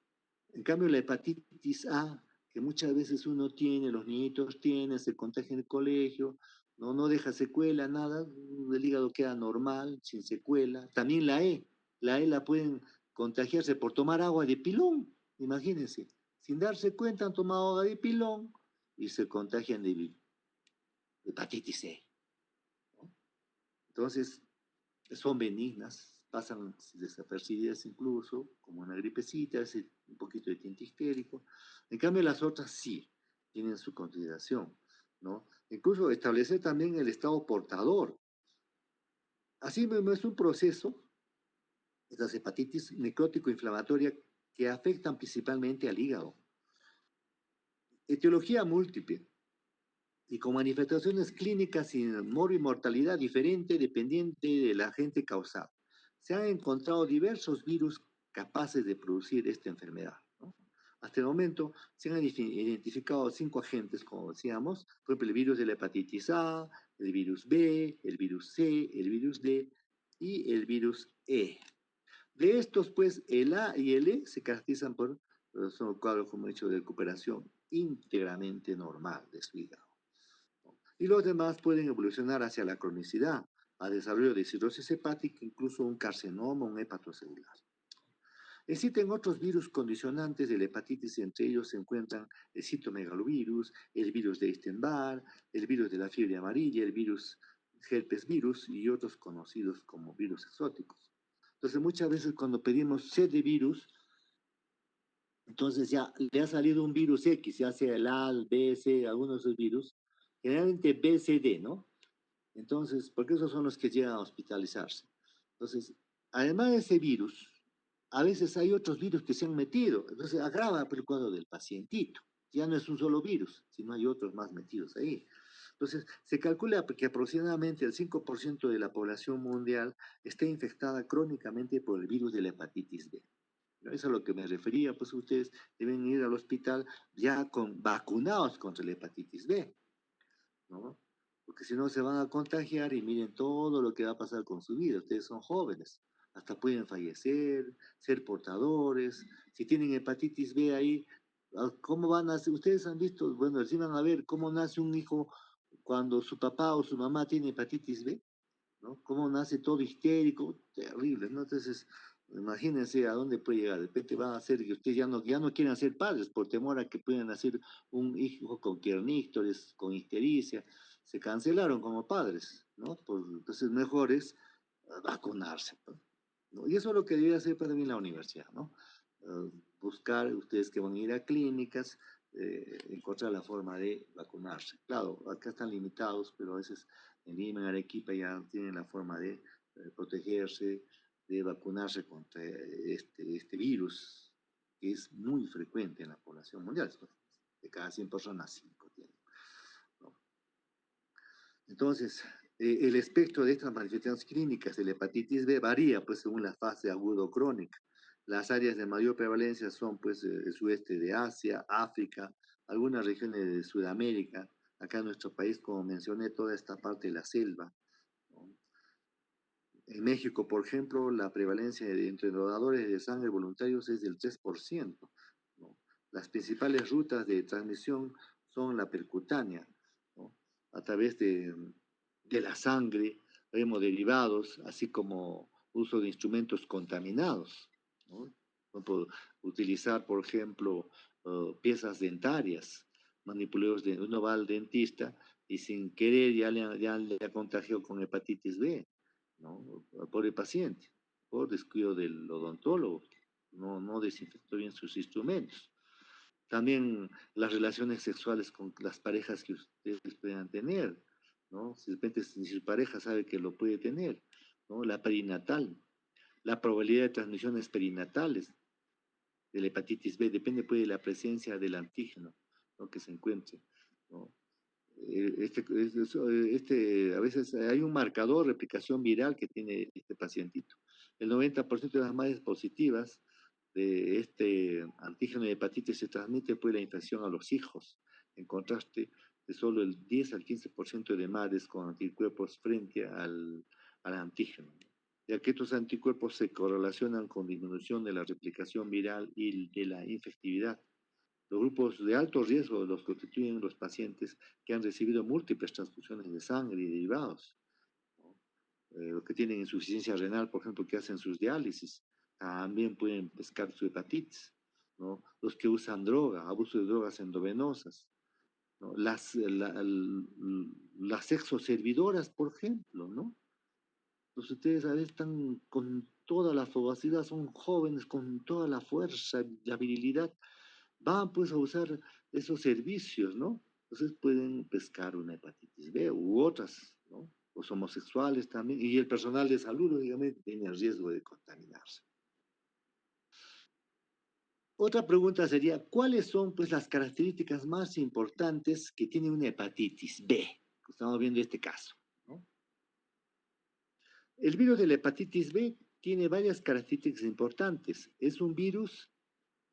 En cambio, la hepatitis A, que muchas veces uno tiene, los niñitos tienen, se contagia en el colegio, no deja secuela, nada, el hígado queda normal, sin secuela. También la E la pueden contagiarse por tomar agua de pilón, imagínense. Sin darse cuenta han tomado agua de pilón y se contagian de hepatitis C, ¿no? Entonces, son benignas, pasan desapercibidas incluso, como una gripecita, es un poquito de tinte histérico. En cambio, las otras sí tienen su consideración, ¿no? Incluso establecer también el estado portador. Así mismo es un proceso, estas hepatitis necrótico-inflamatoria, que afectan principalmente al hígado. Etiología múltiple y con manifestaciones clínicas sin mortalidad diferente dependiente del agente causal. Se han encontrado diversos virus capaces de producir esta enfermedad, ¿no? Hasta el momento se han identificado 5 agentes, como decíamos, por ejemplo, el virus de la hepatitis A, el virus B, el virus C, el virus D y el virus E. De estos, pues, el A y el E se caracterizan por, son cuadros, como he dicho, de recuperación íntegramente normal de su hígado. Y los demás pueden evolucionar hacia la cronicidad, a desarrollo de cirrosis hepática, incluso un carcinoma, un hepatocelular. Existen otros virus condicionantes de la hepatitis, entre ellos se encuentran el citomegalovirus, el virus de Epstein-Barr, el virus de la fiebre amarilla, el virus herpes virus y otros conocidos como virus exóticos. Entonces, muchas veces cuando pedimos C de virus, entonces ya le ha salido un virus X, ya sea el A, el B, C, algunos de esos virus, generalmente B, C, D, ¿no? Entonces, porque esos son los que llegan a hospitalizarse. Entonces, además de ese virus, a veces hay otros virus que se han metido, entonces agrava el cuadro del pacientito. Ya no es un solo virus, sino hay otros más metidos ahí. Entonces, se calcula que aproximadamente el 5% de la población mundial está infectada crónicamente por el virus de la hepatitis B. ¿No? Eso es a lo que me refería, pues ustedes deben ir al hospital ya vacunados contra la hepatitis B, ¿no? Porque si no se van a contagiar y miren todo lo que va a pasar con su vida. Ustedes son jóvenes, hasta pueden fallecer, ser portadores. Si tienen hepatitis B ahí, ¿cómo van a nacer? Ustedes han visto, bueno, sí van a ver cómo nace un hijo cuando su papá o su mamá tiene hepatitis B, ¿no? Cómo nace todo histérico, terrible, ¿no? Entonces, imagínense a dónde puede llegar. De repente van a ser que ustedes ya no quieren ser padres por temor a que puedan nacer un hijo con querníctores, con histericia. Se cancelaron como padres, ¿no? Entonces, mejor es vacunarse, ¿no? Y eso es lo que debe hacer para mí la universidad, ¿no? Buscar, ustedes que van a ir a clínicas, encontrar la forma de vacunarse. Claro, acá están limitados, pero a veces en Lima, en Arequipa ya tienen la forma de protegerse, de vacunarse contra este virus, que es muy frecuente en la población mundial. De cada 100 personas, 5 tienen, ¿no? Entonces, el espectro de estas manifestaciones clínicas de la hepatitis B varía, pues, según la fase aguda o crónica. Las áreas de mayor prevalencia son, pues, el sudeste de Asia, África, algunas regiones de Sudamérica, acá en nuestro país, como mencioné, toda esta parte de la selva, ¿no? En México, por ejemplo, la prevalencia entre los donadores de sangre voluntarios es del 3%, ¿no? Las principales rutas de transmisión son la percutánea, ¿no? A través de la sangre, hemoderivados, así como uso de instrumentos contaminados, ¿no? No puedo utilizar, por ejemplo, piezas dentarias, manipulados de uno va al dentista y sin querer ya le ha contagiado con hepatitis B, ¿no? Por el paciente, por descuido del odontólogo, no desinfectó bien sus instrumentos. También las relaciones sexuales con las parejas que ustedes puedan tener, ¿no? Si de repente si su pareja sabe que lo puede tener, ¿no? La perinatal, la probabilidad de transmisiones perinatales de la hepatitis B depende pues de la presencia del antígeno, ¿no? Que se encuentre, ¿no? A veces hay un marcador de replicación viral que tiene este pacientito. El 90% de las madres positivas de este antígeno de hepatitis se transmite por la infección a los hijos, en contraste de solo el 10 al 15% de madres con anticuerpos frente al antígeno, ya que estos anticuerpos se correlacionan con disminución de la replicación viral y de la infectividad. Los grupos de alto riesgo los constituyen los pacientes que han recibido múltiples transfusiones de sangre y derivados, ¿no? Los que tienen insuficiencia renal, por ejemplo, que hacen sus diálisis, también pueden pescar su hepatitis, ¿no? Los que usan droga, abuso de drogas endovenosas, ¿no? Las sexoservidoras, por ejemplo, ¿no? Pues ustedes a veces están con toda la fogosidad, son jóvenes con toda la fuerza y habilidad, van pues a usar esos servicios, ¿no? Entonces pueden pescar una hepatitis B u otras, ¿no? Los homosexuales también, y el personal de salud, obviamente, tiene el riesgo de contaminarse. Otra pregunta sería, ¿cuáles son pues las características más importantes que tiene una hepatitis B? Estamos viendo este caso, ¿no? El virus de la hepatitis B tiene varias características importantes. Es un virus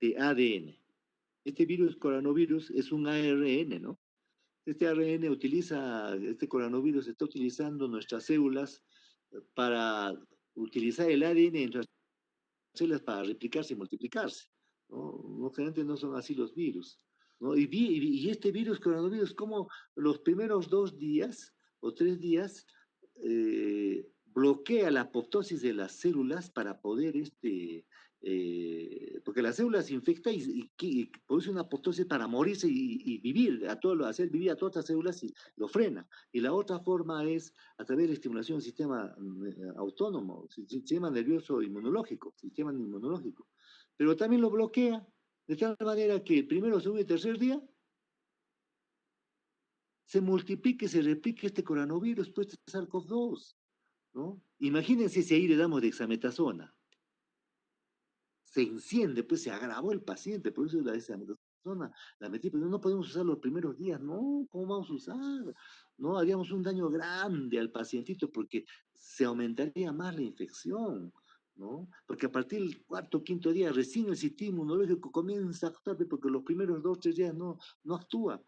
de ADN. Este virus, coronavirus, es un ARN, ¿no? Este coronavirus está utilizando nuestras células para utilizar el ADN en nuestras células para replicarse y multiplicarse, ¿no? Generalmente no son así los virus, ¿no? Y este virus, coronavirus, como los primeros 2 días o 3 días bloquea la apoptosis de las células para poder, porque la célula se infecta y produce una apoptosis para morirse y vivir, hacer vivir a todas las células y lo frena. Y la otra forma es a través de la estimulación del sistema autónomo, sistema nervioso inmunológico, sistema inmunológico. Pero también lo bloquea de tal manera que el primero, segundo y tercer día se multiplique, se replique este coronavirus, pues este SARS-CoV-2, ¿no? Imagínense si ahí le damos dexametasona. Se enciende, pues se agravó el paciente, por eso la dexametasona la metí, pero no podemos usar los primeros días, no, ¿cómo vamos a usar? No, haríamos un daño grande al pacientito porque se aumentaría más la infección, ¿no? Porque a partir del cuarto o quinto día recién el sistema inmunológico comienza a actuar, porque los primeros 2 o 3 días no actúa,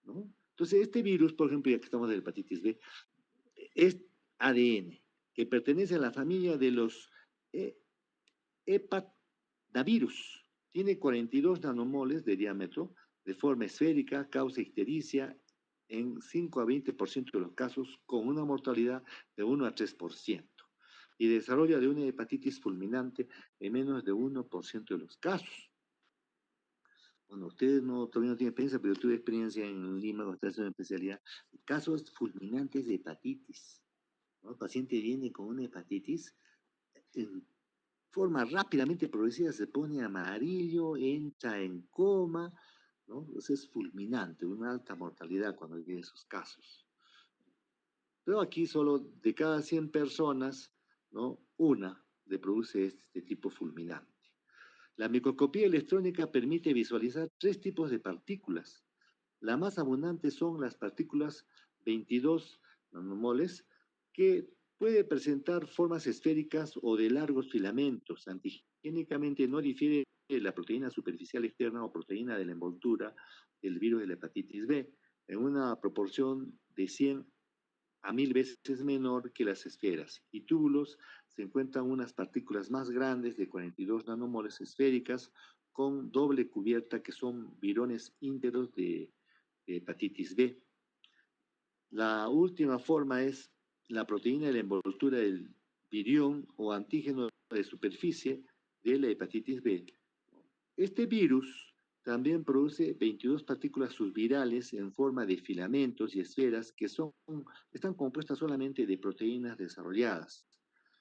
¿no? Entonces este virus, por ejemplo, ya que estamos de hepatitis B, es ADN, que pertenece a la familia de los hepativirus. Tiene 42 nanomoles de diámetro, de forma esférica, causa ictericia en 5 a 20% de los casos, con una mortalidad de 1 a 3%, y desarrolla de una hepatitis fulminante en menos de 1% de los casos. Bueno, ustedes todavía no tienen experiencia, pero yo tuve experiencia en Lima cuando estaba haciendo especialidad. Casos fulminantes de hepatitis, ¿no? El paciente viene con una hepatitis en forma rápidamente progresiva, se pone amarillo, entra en coma, ¿no? Eso es fulminante, una alta mortalidad cuando hay esos casos. Pero aquí solo de cada 100 personas, ¿no? Una le produce este tipo fulminante. La microscopía electrónica permite visualizar 3 tipos de partículas. La más abundante son las partículas 22 nanomoles, que puede presentar formas esféricas o de largos filamentos. Antigénicamente no difiere de la proteína superficial externa o proteína de la envoltura del virus de la hepatitis B, en una proporción de 100 a 1000 veces menor que las esferas. Y túbulos se encuentran unas partículas más grandes de 42 nanomoles esféricas con doble cubierta, que son virones íntegros de hepatitis B. La última forma es la proteína de la envoltura del virión o antígeno de superficie de la hepatitis B, Este virus también produce 22 partículas subvirales en forma de filamentos y esferas que están compuestas solamente de proteínas desarrolladas.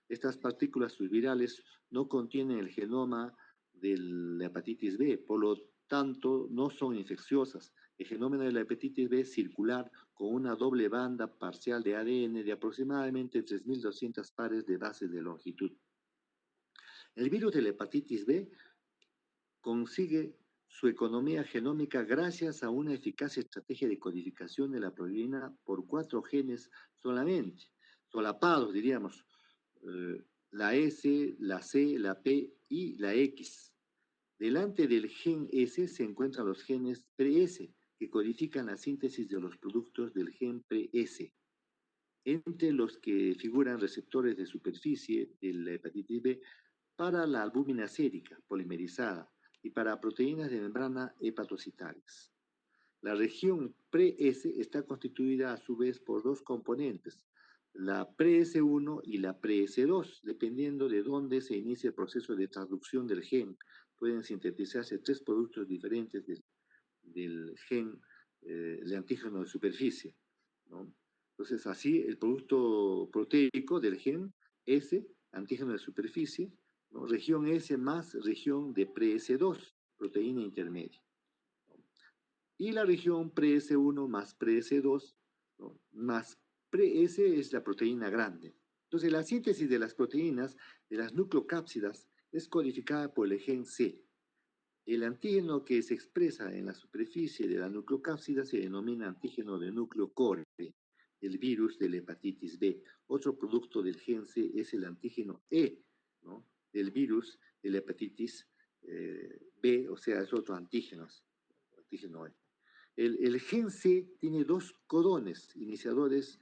Estas partículas subvirales no contienen el genoma de la hepatitis B, por lo tanto no son infecciosas. El genoma de la hepatitis B es circular con una doble banda parcial de ADN de aproximadamente 3.200 pares de bases de longitud. El virus de la hepatitis B consigue su economía genómica gracias a una eficaz estrategia de codificación de la proteína por 4 genes solamente, solapados diríamos, la S, la C, la P y la X. Delante del gen S se encuentran los genes pre-S, que codifican la síntesis de los productos del gen pre-S, entre los que figuran receptores de superficie de la hepatitis B para la albúmina sérica polimerizada y para proteínas de membrana hepatocitales. La región pre-S está constituida a su vez por dos componentes, la pre-S1 y la pre-S2, dependiendo de dónde se inicia el proceso de traducción del gen. Pueden sintetizarse 3 productos diferentes del gen de antígeno de superficie, ¿no? Entonces, así el producto proteico del gen S, antígeno de superficie, ¿no? Región S más región de pre-S2, proteína intermedia, ¿no? Y la región pre-S1 más pre-S2, ¿no? Más pre-S es la proteína grande. Entonces, la síntesis de las proteínas, de las nucleocápsidas, es codificada por el gen C. El antígeno que se expresa en la superficie de la nucleocápsida se denomina antígeno de núcleo core del virus de la hepatitis B. Otro producto del gen C es el antígeno E, ¿no? Del virus de la hepatitis B, o sea, es otro antígeno E. El gen C tiene 2 codones iniciadores,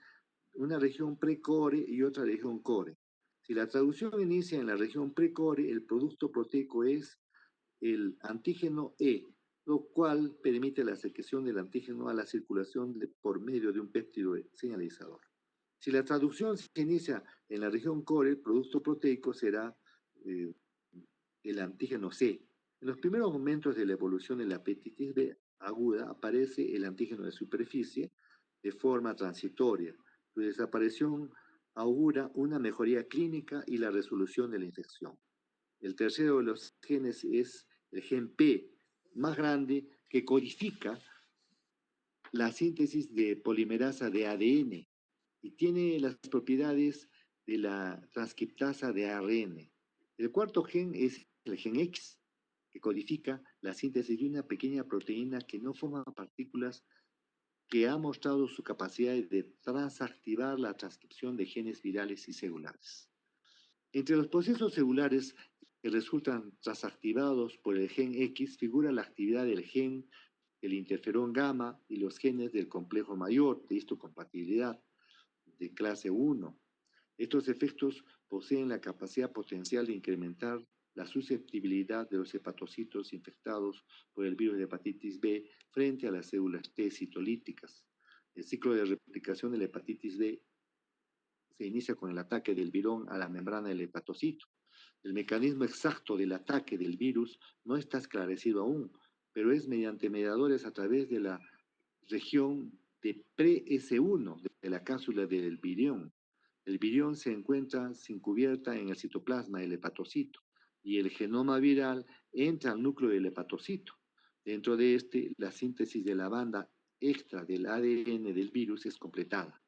una región precore y otra región core. Si la traducción inicia en la región precore, el producto proteico es el antígeno E, lo cual permite la secreción del antígeno a la circulación por medio de un péptido señalizador. Si la traducción se inicia en la región core, el producto proteico será el antígeno C. En los primeros momentos de la evolución de la hepatitis B aguda aparece el antígeno de superficie de forma transitoria. Su desaparición augura una mejoría clínica y la resolución de la infección. El tercero de los genes es el gen P, más grande, que codifica la síntesis de polimerasa de ADN y tiene las propiedades de la transcriptasa de ARN. El cuarto gen es el gen X, que codifica la síntesis de una pequeña proteína que no forma partículas, que ha mostrado su capacidad de transactivar la transcripción de genes virales y celulares. Entre los procesos celulares que resultan transactivados por el gen X figura la actividad del gen, el interferón gamma y los genes del complejo mayor de histocompatibilidad de clase 1. Estos efectos poseen la capacidad potencial de incrementar la susceptibilidad de los hepatocitos infectados por el virus de hepatitis B frente a las células T citolíticas. El ciclo de replicación de la hepatitis B se inicia con el ataque del virón a la membrana del hepatocito. El mecanismo exacto del ataque del virus no está esclarecido aún, pero es mediante mediadores a través de la región de pre-S1 de la cápsula del virión. El virión se encuentra sin cubierta en el citoplasma del hepatocito y el genoma viral entra al núcleo del hepatocito. Dentro de este, la síntesis de la banda extra del ADN del virus es completada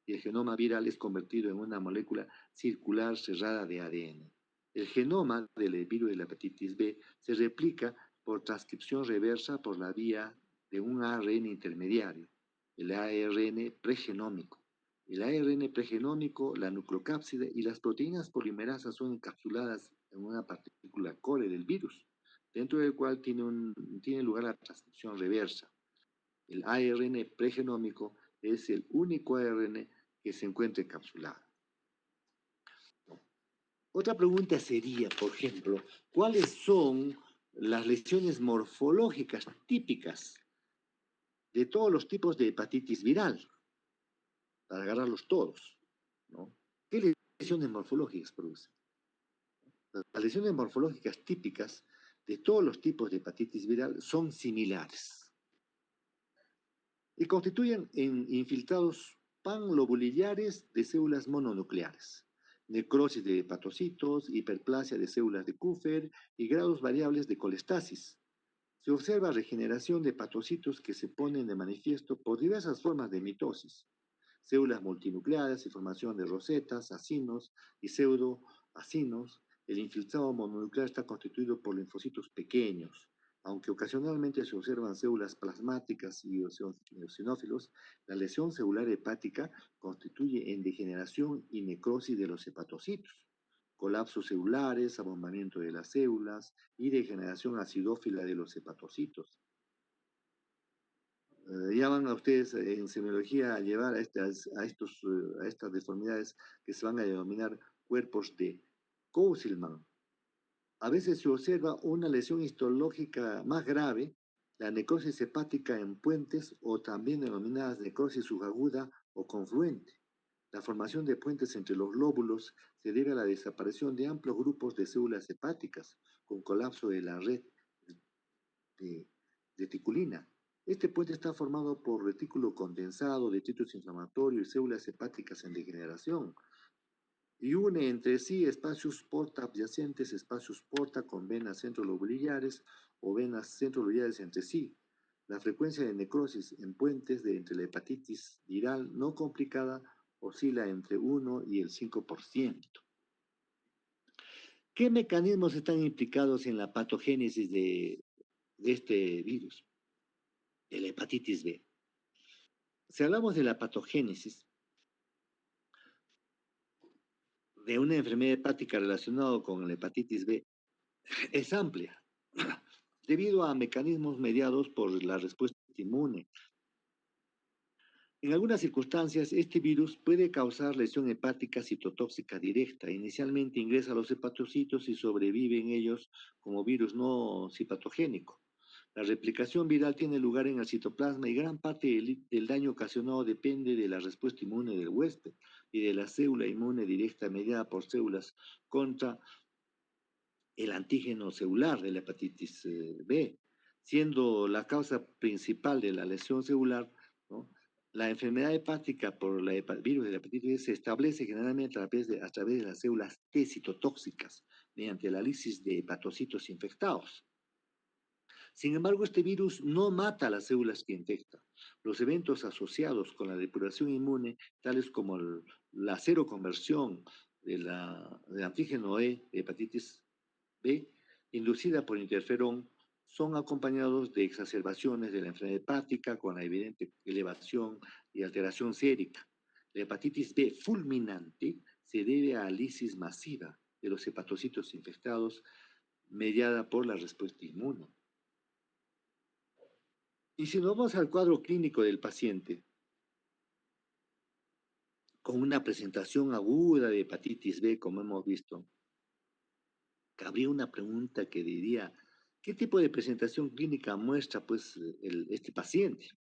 y el genoma viral es convertido en una molécula circular cerrada de ADN. El genoma del virus de la hepatitis B se replica por transcripción reversa por la vía de un ARN intermediario, el ARN pregenómico. El ARN pregenómico, la nucleocápside y las proteínas polimerasas son encapsuladas en una partícula core del virus, dentro del cual tiene lugar la transcripción reversa. El ARN pregenómico es el único ARN que se encuentra encapsulado. Otra pregunta sería, por ejemplo, ¿cuáles son las lesiones morfológicas típicas de todos los tipos de hepatitis viral? Para agarrarlos todos, ¿no? ¿Qué lesiones morfológicas producen? Las lesiones morfológicas típicas de todos los tipos de hepatitis viral son similares y constituyen infiltrados panglobulinares de células mononucleares, necrosis de hepatocitos, hiperplasia de células de Kupffer y grados variables de colestasis. Se observa regeneración de hepatocitos que se ponen de manifiesto por diversas formas de mitosis, células multinucleadas y formación de rosetas, acinos y pseudoacinos. El infiltrado mononuclear está constituido por linfocitos pequeños. Aunque ocasionalmente se observan células plasmáticas y eosinófilos, la lesión celular hepática constituye en degeneración y necrosis de los hepatocitos, colapsos celulares, abombamiento de las células y degeneración acidófila de los hepatocitos. Ya van a ustedes en semiología a llevar a estas deformidades que se van a denominar cuerpos de Kousilman. A veces se observa una lesión histológica más grave, la necrosis hepática en puentes o también denominadas necrosis subaguda o confluente. La formación de puentes entre los lóbulos se debe a la desaparición de amplios grupos de células hepáticas con colapso de la red de reticulina. Este puente está formado por retículo condensado, detritus inflamatorio y células hepáticas en degeneración, y une entre sí espacios porta adyacentes, espacios porta con venas centrolobulares o venas centrolobulares entre sí. La frecuencia de necrosis en puentes entre la hepatitis viral no complicada oscila entre 1 y el 5%. ¿Qué mecanismos están implicados en la patogénesis de este virus, de la hepatitis B? Si hablamos de la patogénesis de una enfermedad hepática relacionada con la hepatitis B, es amplia, debido a mecanismos mediados por la respuesta inmune. En algunas circunstancias, este virus puede causar lesión hepática citotóxica directa. Inicialmente ingresa a los hepatocitos y sobrevive en ellos como virus no citopatogénico. La replicación viral tiene lugar en el citoplasma y gran parte del daño ocasionado depende de la respuesta inmune del huésped y de la célula inmune directa mediada por células contra el antígeno celular de la hepatitis B, siendo la causa principal de la lesión celular, ¿no? La enfermedad hepática por el virus de la hepatitis B se establece generalmente a través de las células T citotóxicas mediante la lisis de hepatocitos infectados. Sin embargo, este virus no mata a las células que infecta. Los eventos asociados con la depuración inmune, tales como la seroconversión del antígeno E de hepatitis B, inducida por interferón, son acompañados de exacerbaciones de la enfermedad hepática con la evidente elevación y alteración sérica. La hepatitis B fulminante se debe a lisis masiva de los hepatocitos infectados mediada por la respuesta inmune. Y si nos vamos al cuadro clínico del paciente, con una presentación aguda de hepatitis B, como hemos visto, cabría una pregunta que diría, ¿qué tipo de presentación clínica muestra pues, este paciente?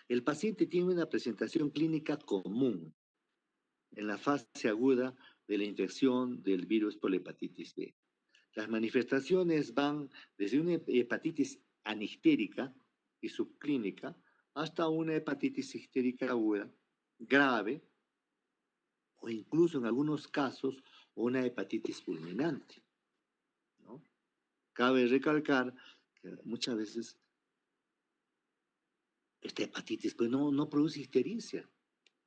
El paciente tiene una presentación clínica común en la fase aguda de la infección del virus por la hepatitis B. Las manifestaciones van desde una hepatitis anictérica y subclínica hasta una hepatitis ictérica aguda, grave, o incluso en algunos casos una hepatitis fulminante, ¿no? Cabe recalcar que muchas veces esta hepatitis pues no produce ictericia,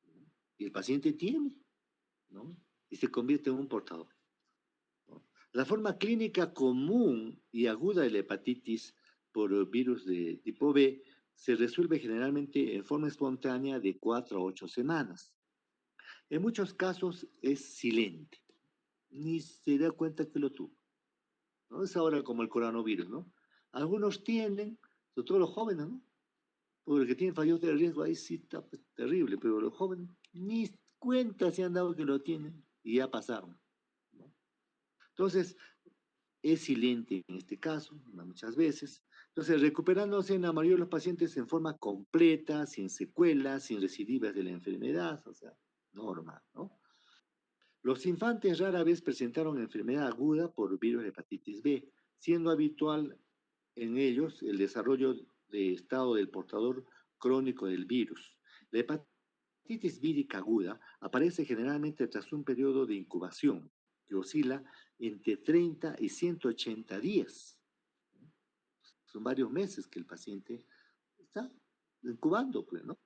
¿no? Y el paciente tiene, ¿no? Y se convierte en un portador, ¿no? La forma clínica común y aguda de la hepatitis por virus de tipo B se resuelve generalmente en forma espontánea de 4 a 8 semanas. En muchos casos es silente, ni se da cuenta que lo tuvo, ¿no? Es ahora como el coronavirus, ¿no? Algunos tienden, sobre todo los jóvenes, ¿no? Porque tienen fallos de riesgo, ahí sí está pues, terrible, pero los jóvenes ni cuenta se han dado que lo tienen y ya pasaron, ¿no? Entonces, es silente en este caso, muchas veces. Entonces, recuperándose en la mayoría de los pacientes en forma completa, sin secuelas, sin recidivas de la enfermedad, o sea, normal, ¿no? Los infantes rara vez presentaron enfermedad aguda por virus de hepatitis B, siendo habitual en ellos el desarrollo de estado del portador crónico del virus. La hepatitis vírica aguda aparece generalmente tras un periodo de incubación que oscila entre 30 y 180 días. Son varios meses que el paciente está incubando, pues, ¿no?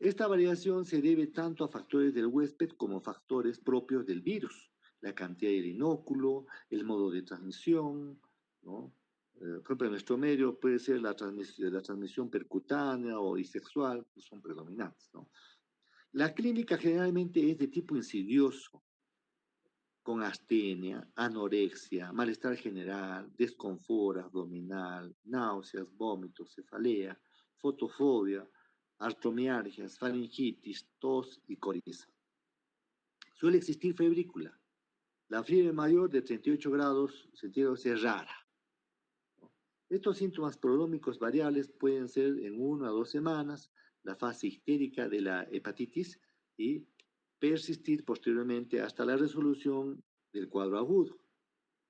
Esta variación se debe tanto a factores del huésped como a factores propios del virus, la cantidad del inóculo, el modo de transmisión, ¿no? Por ejemplo, en nuestro medio puede ser la transmisión percutánea o bisexual, que son predominantes, ¿no? La clínica generalmente es de tipo insidioso, con astenia, anorexia, malestar general, desconfort abdominal, náuseas, vómitos, cefalea, fotofobia, artromialgias, faringitis, tos y coriza. Suele existir febrícula. La fiebre mayor de 38 grados centígrados es rara. Estos síntomas prodrómicos variables pueden ser en 1 a 2 semanas, la fase histérica de la hepatitis y persistir posteriormente hasta la resolución del cuadro agudo.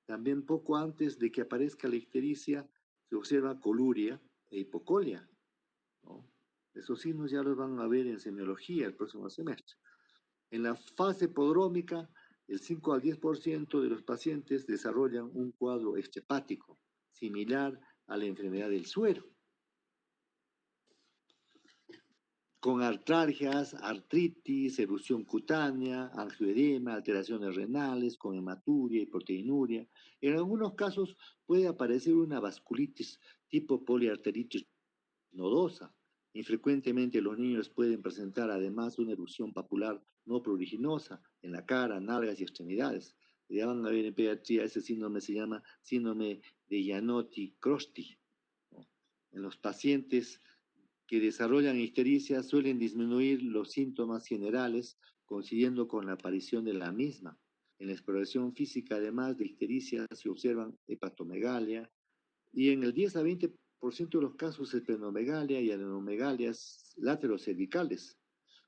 También poco antes de que aparezca la ictericia se observa coluria e hipocolia, ¿no? Esos signos ya los van a ver en semiología el próximo semestre. En la fase prodrómica, el 5 al 10% de los pacientes desarrollan un cuadro extrahepático, similar a la enfermedad del suero, con artralgias, artritis, erupción cutánea, angioedema, alteraciones renales, con hematuria y proteinuria. En algunos casos puede aparecer una vasculitis tipo poliarteritis nodosa. Infrecuentemente los niños pueden presentar además una erupción papular no pruriginosa en la cara, nalgas y extremidades. Ya van a ver en pediatría, ese síndrome se llama síndrome de Gianotti-Crosty, ¿no? En los pacientes que desarrollan ictericia suelen disminuir los síntomas generales, coincidiendo con la aparición de la misma. En la exploración física, además de ictericia, se observan hepatomegalia, y en el 10 a 20% de los casos, esplenomegalia y adenomegalias laterocervicales.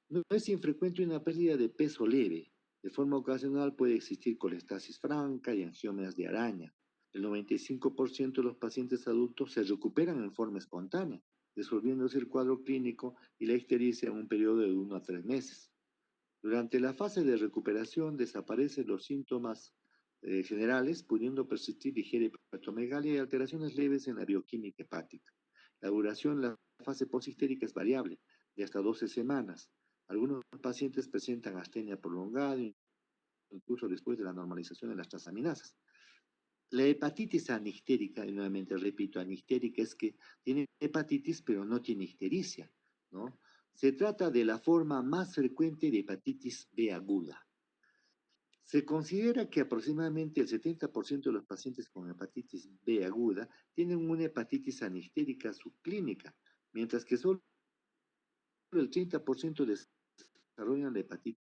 No es infrecuente una pérdida de peso leve. De forma ocasional puede existir colestasis franca y angiomas de araña. El 95% de los pacientes adultos se recuperan en forma espontánea, disolviéndose el cuadro clínico y la ictericia en un periodo de 1 a 3 meses. Durante la fase de recuperación desaparecen los síntomas generales, pudiendo persistir ligera hepatomegalia y alteraciones leves en la bioquímica hepática. La duración en la fase posthistérica es variable, de hasta 12 semanas. Algunos pacientes presentan astenia prolongada, incluso después de la normalización de las transaminasas. La hepatitis anictérica, y nuevamente repito, anictérica es que tiene hepatitis pero no tiene ictericia, ¿no? Se trata de la forma más frecuente de hepatitis B aguda. Se considera que aproximadamente el 70% de los pacientes con hepatitis B aguda tienen una hepatitis anictérica subclínica, mientras que solo el 30% desarrollan la hepatitis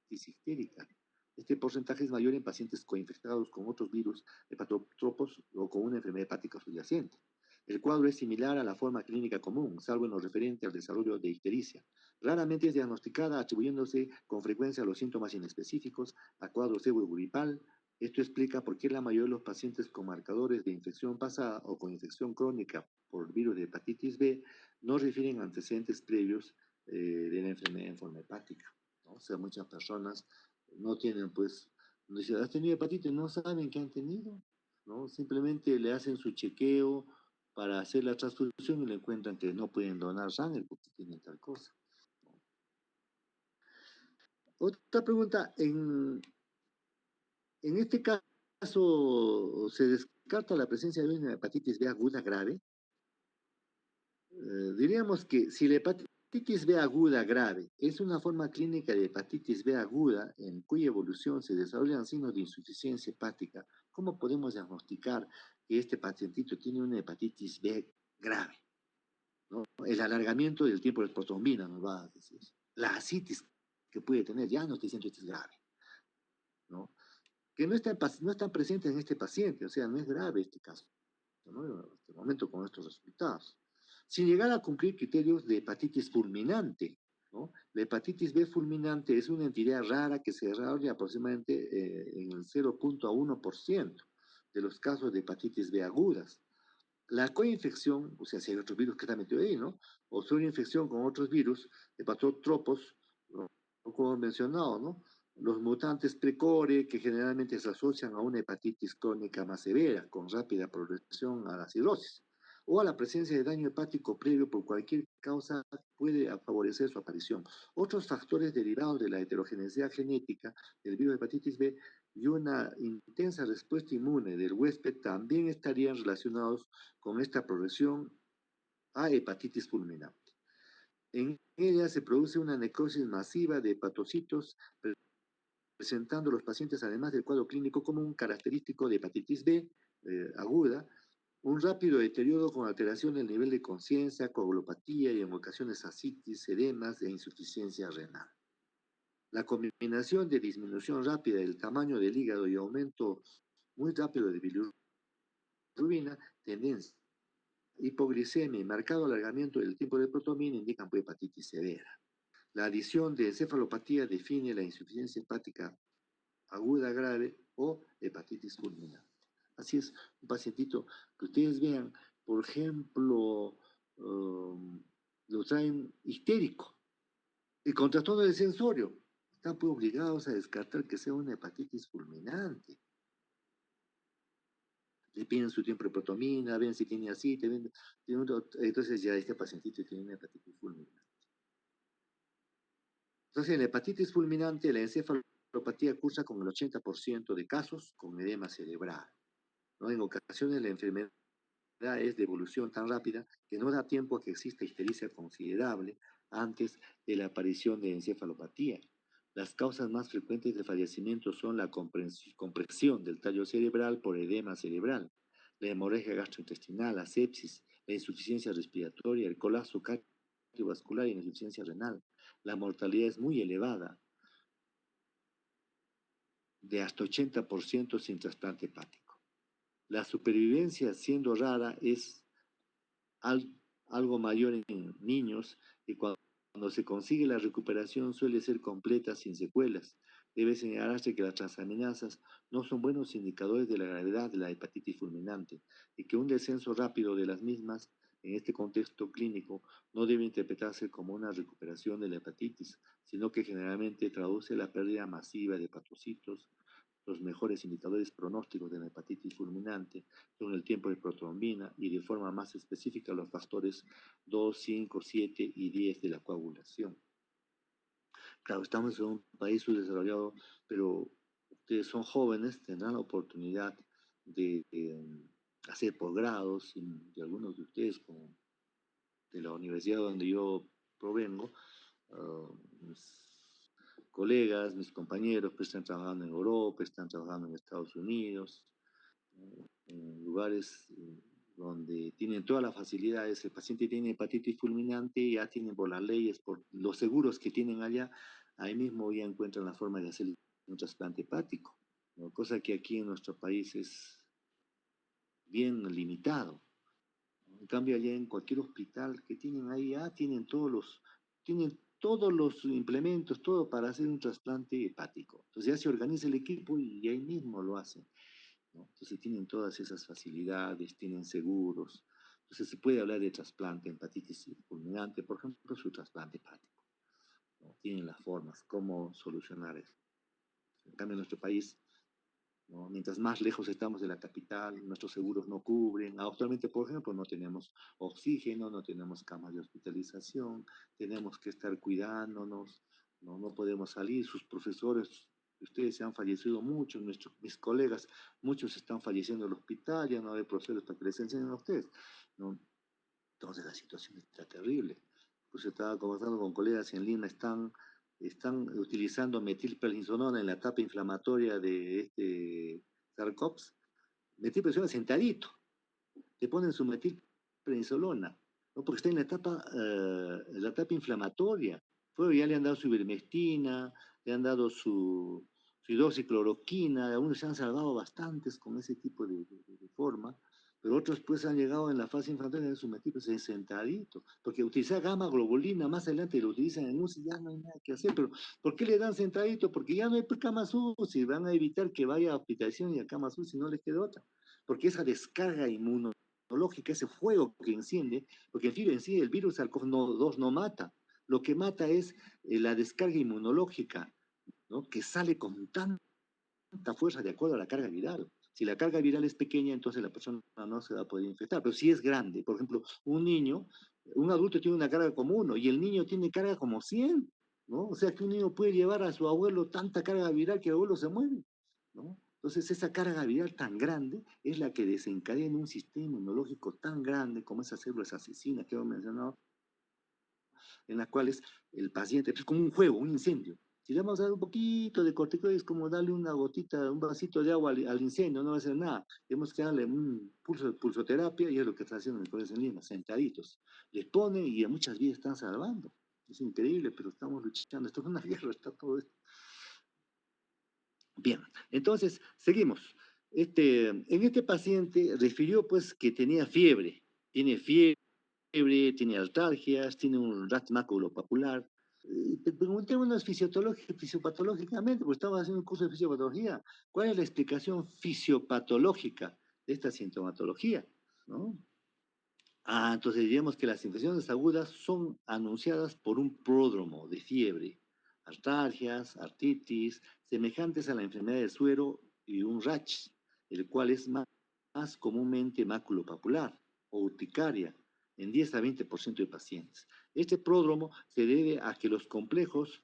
ictérica. Este porcentaje es mayor en pacientes coinfectados con otros virus hepatotropos o con una enfermedad hepática subyacente. El cuadro es similar a la forma clínica común, salvo en lo referente al desarrollo de ictericia. Raramente es diagnosticada, atribuyéndose con frecuencia a los síntomas inespecíficos, a cuadro pseudogripal. Esto explica por qué la mayoría de los pacientes con marcadores de infección pasada o con infección crónica por virus de hepatitis B no refieren antecedentes previos de la enfermedad en forma hepática, ¿no? O sea, muchas personas no tienen, pues, dice, ¿has tenido hepatitis? No saben que han tenido, ¿no? Simplemente le hacen su chequeo para hacer la transfusión y le encuentran que no pueden donar sangre porque tienen tal cosa, ¿no? Otra pregunta, en este caso, ¿se descarta la presencia de una hepatitis B aguda grave? Diríamos que si la hepatitis B aguda grave es una forma clínica de hepatitis B aguda en cuya evolución se desarrollan signos de insuficiencia hepática, ¿cómo podemos diagnosticar que este pacientito tiene una hepatitis B grave, ¿no? El alargamiento del tiempo de protrombina nos va a decir. La ascitis que puede tener, ya no estoy diciendo que es grave, ¿no? Que no están presentes en este paciente, o sea, no es grave este caso, ¿no? Hasta el momento con estos resultados. Sin llegar a cumplir criterios de hepatitis fulminante, ¿no? La hepatitis B fulminante es una entidad rara que se desarrolla aproximadamente en el 0,1% de los casos de hepatitis B agudas. La coinfección, o sea, si hay otros virus que están metidos ahí, ¿no? O su infección con otros virus, hepatotropos, ¿no? Como mencionado, ¿no? Los mutantes precore, que generalmente se asocian a una hepatitis crónica más severa, con rápida progresión a la cirrosis, o a la presencia de daño hepático previo por cualquier causa puede favorecer su aparición. Otros factores derivados de la heterogeneidad genética del virus de hepatitis B y una intensa respuesta inmune del huésped también estarían relacionados con esta progresión a hepatitis fulminante. En ella se produce una necrosis masiva de hepatocitos, presentando a los pacientes, además del cuadro clínico, como un característico de hepatitis B aguda, un rápido deterioro con alteración del nivel de conciencia, coagulopatía y en ocasiones ascitis, edemas e insuficiencia renal. La combinación de disminución rápida del tamaño del hígado y aumento muy rápido de bilirrubina, tendencia, hipoglicemia y marcado alargamiento del tiempo de protomina indican hepatitis severa. La adición de encefalopatía define la insuficiencia hepática aguda grave o hepatitis fulminante. Así es, un pacientito que ustedes vean, por ejemplo, lo traen histérico y con trastorno del sensorio. Están pues obligados a descartar que sea una hepatitis fulminante. Le piden su tiempo de protomina, ven si tiene así, entonces ya este pacientito tiene una hepatitis fulminante. Entonces, en la hepatitis fulminante, la encefalopatía cursa con el 80% de casos con edema cerebral, ¿no? En ocasiones la enfermedad es de evolución tan rápida que no da tiempo a que exista ictericia considerable antes de la aparición de encefalopatía. Las causas más frecuentes de fallecimiento son la compresión del tallo cerebral por edema cerebral, la hemorragia gastrointestinal, la sepsis, la insuficiencia respiratoria, el colapso cardiovascular y la insuficiencia renal. La mortalidad es muy elevada, de hasta 80% sin trasplante hepático. La supervivencia, siendo rara, es algo mayor en niños y cuando se consigue la recuperación suele ser completa sin secuelas. Debe señalarse que las transaminasas no son buenos indicadores de la gravedad de la hepatitis fulminante y que un descenso rápido de las mismas en este contexto clínico no debe interpretarse como una recuperación de la hepatitis, sino que generalmente traduce la pérdida masiva de hepatocitos. Los mejores indicadores pronósticos de la hepatitis fulminante son el tiempo de protrombina y de forma más específica los factores 2, 5, 7 y 10 de la coagulación. Claro, estamos en un país subdesarrollado, pero ustedes son jóvenes, tendrán la oportunidad de hacer posgrados y algunos de ustedes, como de la universidad donde yo provengo, mis colegas, mis compañeros, pues están trabajando en Europa, están trabajando en Estados Unidos, en lugares donde tienen todas las facilidades. El paciente tiene hepatitis fulminante, ya tienen por las leyes, por los seguros que tienen allá, ahí mismo ya encuentran la forma de hacer un trasplante hepático, ¿no? Cosa que aquí en nuestro país es bien limitado. En cambio, allá en cualquier hospital que tienen ahí, ya tienen todos los implementos, todo para hacer un trasplante hepático. Entonces ya se organiza el equipo y ahí mismo lo hacen, ¿no? Entonces tienen todas esas facilidades, tienen seguros. Entonces se puede hablar de trasplante, hepatitis fulminante, por ejemplo, su trasplante hepático, ¿no? Tienen las formas, cómo solucionar eso. En cambio, en nuestro país, ¿no? Mientras más lejos estamos de la capital, nuestros seguros no cubren. Actualmente, por ejemplo, no tenemos oxígeno, no tenemos camas de hospitalización, tenemos que estar cuidándonos, no podemos salir. Sus profesores, ustedes se han fallecido muchos, mis colegas, muchos están falleciendo en el hospital, ya no hay profesores para que les enseñen a ustedes, ¿no? Entonces la situación está terrible. Pues estaba conversando con colegas en Lima, están utilizando metilprednisolona en la etapa inflamatoria de este SARS-CoV. Metilprednisolona sentadito, te ponen su metilprednisolona, ¿no? Porque está en la etapa inflamatoria. Pero ya le han dado su ivermectina, le han dado su hidroxicloroquina, algunos se han salvado bastantes con ese tipo de forma, pero otros pues han llegado en la fase infantil en su pues sentadito, porque utilizar gamma globulina más adelante lo utilizan en UCI, ya no hay nada que hacer, pero ¿por qué le dan sentadito? Porque ya no hay camas UCI, van a evitar que vaya a hospitalización y a camas UCI, no les queda otra, porque esa descarga inmunológica, ese fuego que enciende, porque en sí el virus SARS-CoV-2 no mata, lo que mata es la descarga inmunológica, ¿no? Que sale con tanta fuerza de acuerdo a la carga viral. Si la carga viral es pequeña, entonces la persona no se va a poder infectar. Pero si es grande, por ejemplo, un niño, un adulto tiene una carga como 1 y el niño tiene carga como 100, ¿no? O sea que un niño puede llevar a su abuelo tanta carga viral que el abuelo se muere, ¿no? Entonces esa carga viral tan grande es la que desencadena un sistema inmunológico tan grande como esas células asesinas que hemos mencionado, en las cuales el paciente, es como un fuego, un incendio. Si le vamos a dar un poquito de corticoides, es como darle una gotita, un vasito de agua al incendio, no va a hacer nada. Tenemos que darle un pulsoterapia, y es lo que está haciendo el Colegio en Lima, sentaditos. Les ponen y a muchas vidas están salvando. Es increíble, pero estamos luchando. Esto es una guerra, está todo esto. Bien, entonces, seguimos. En este paciente refirió pues que tenía fiebre, tiene fiebre, tiene artalgias, tiene un rat maculopapular. Te pregunté unas fisiopatológicamente, porque estaba haciendo un curso de fisiopatología, ¿cuál es la explicación fisiopatológica de esta sintomatología? ¿No? Entonces diríamos que las infecciones agudas son anunciadas por un pródromo de fiebre, artalgias, artritis, semejantes a la enfermedad del suero y un rash, el cual es más comúnmente maculopapular o urticaria en 10 a 20% de pacientes. Este pródromo se debe a que los complejos,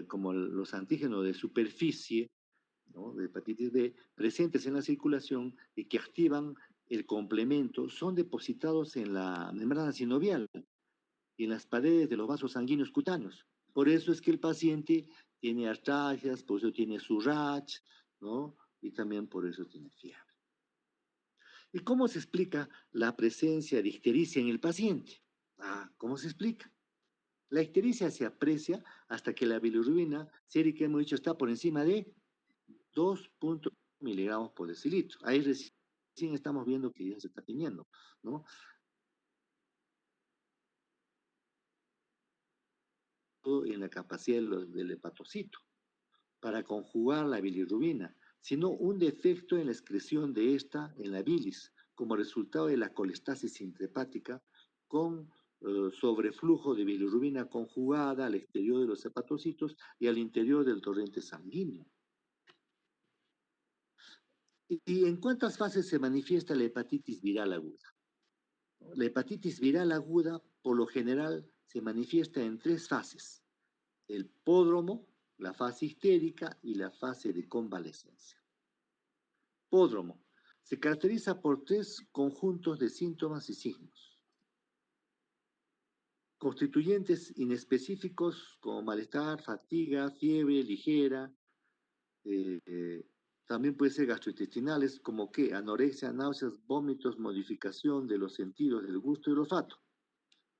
como los antígenos de superficie, ¿no?, de hepatitis B, presentes en la circulación y que activan el complemento, son depositados en la membrana sinovial y en las paredes de los vasos sanguíneos cutáneos. Por eso es que el paciente tiene artalgias, por eso tiene su rash, ¿no? Y también por eso tiene fiebre. ¿Y cómo se explica la presencia de ictericia en el paciente? ¿Cómo se explica? La ictericia se aprecia hasta que la bilirrubina sérica, hemos dicho, está por encima de 2.0 miligramos por decilitro. Ahí recién estamos viendo que ya se está teniendo, ¿no? En la capacidad del hepatocito para conjugar la bilirrubina, sino un defecto en la excreción de esta en la bilis, como resultado de la colestasis intrahepática con sobreflujo de bilirrubina conjugada al exterior de los hepatocitos y al interior del torrente sanguíneo. ¿Y en cuántas fases se manifiesta la hepatitis viral aguda? La hepatitis viral aguda, por lo general, se manifiesta en 3 fases: el pódromo, la fase histérica y la fase de convalescencia. Pódromo se caracteriza por 3 conjuntos de síntomas y signos, constituyentes inespecíficos como malestar, fatiga, fiebre ligera, también puede ser gastrointestinales como que anorexia, náuseas, vómitos, modificación de los sentidos del gusto y el olfato.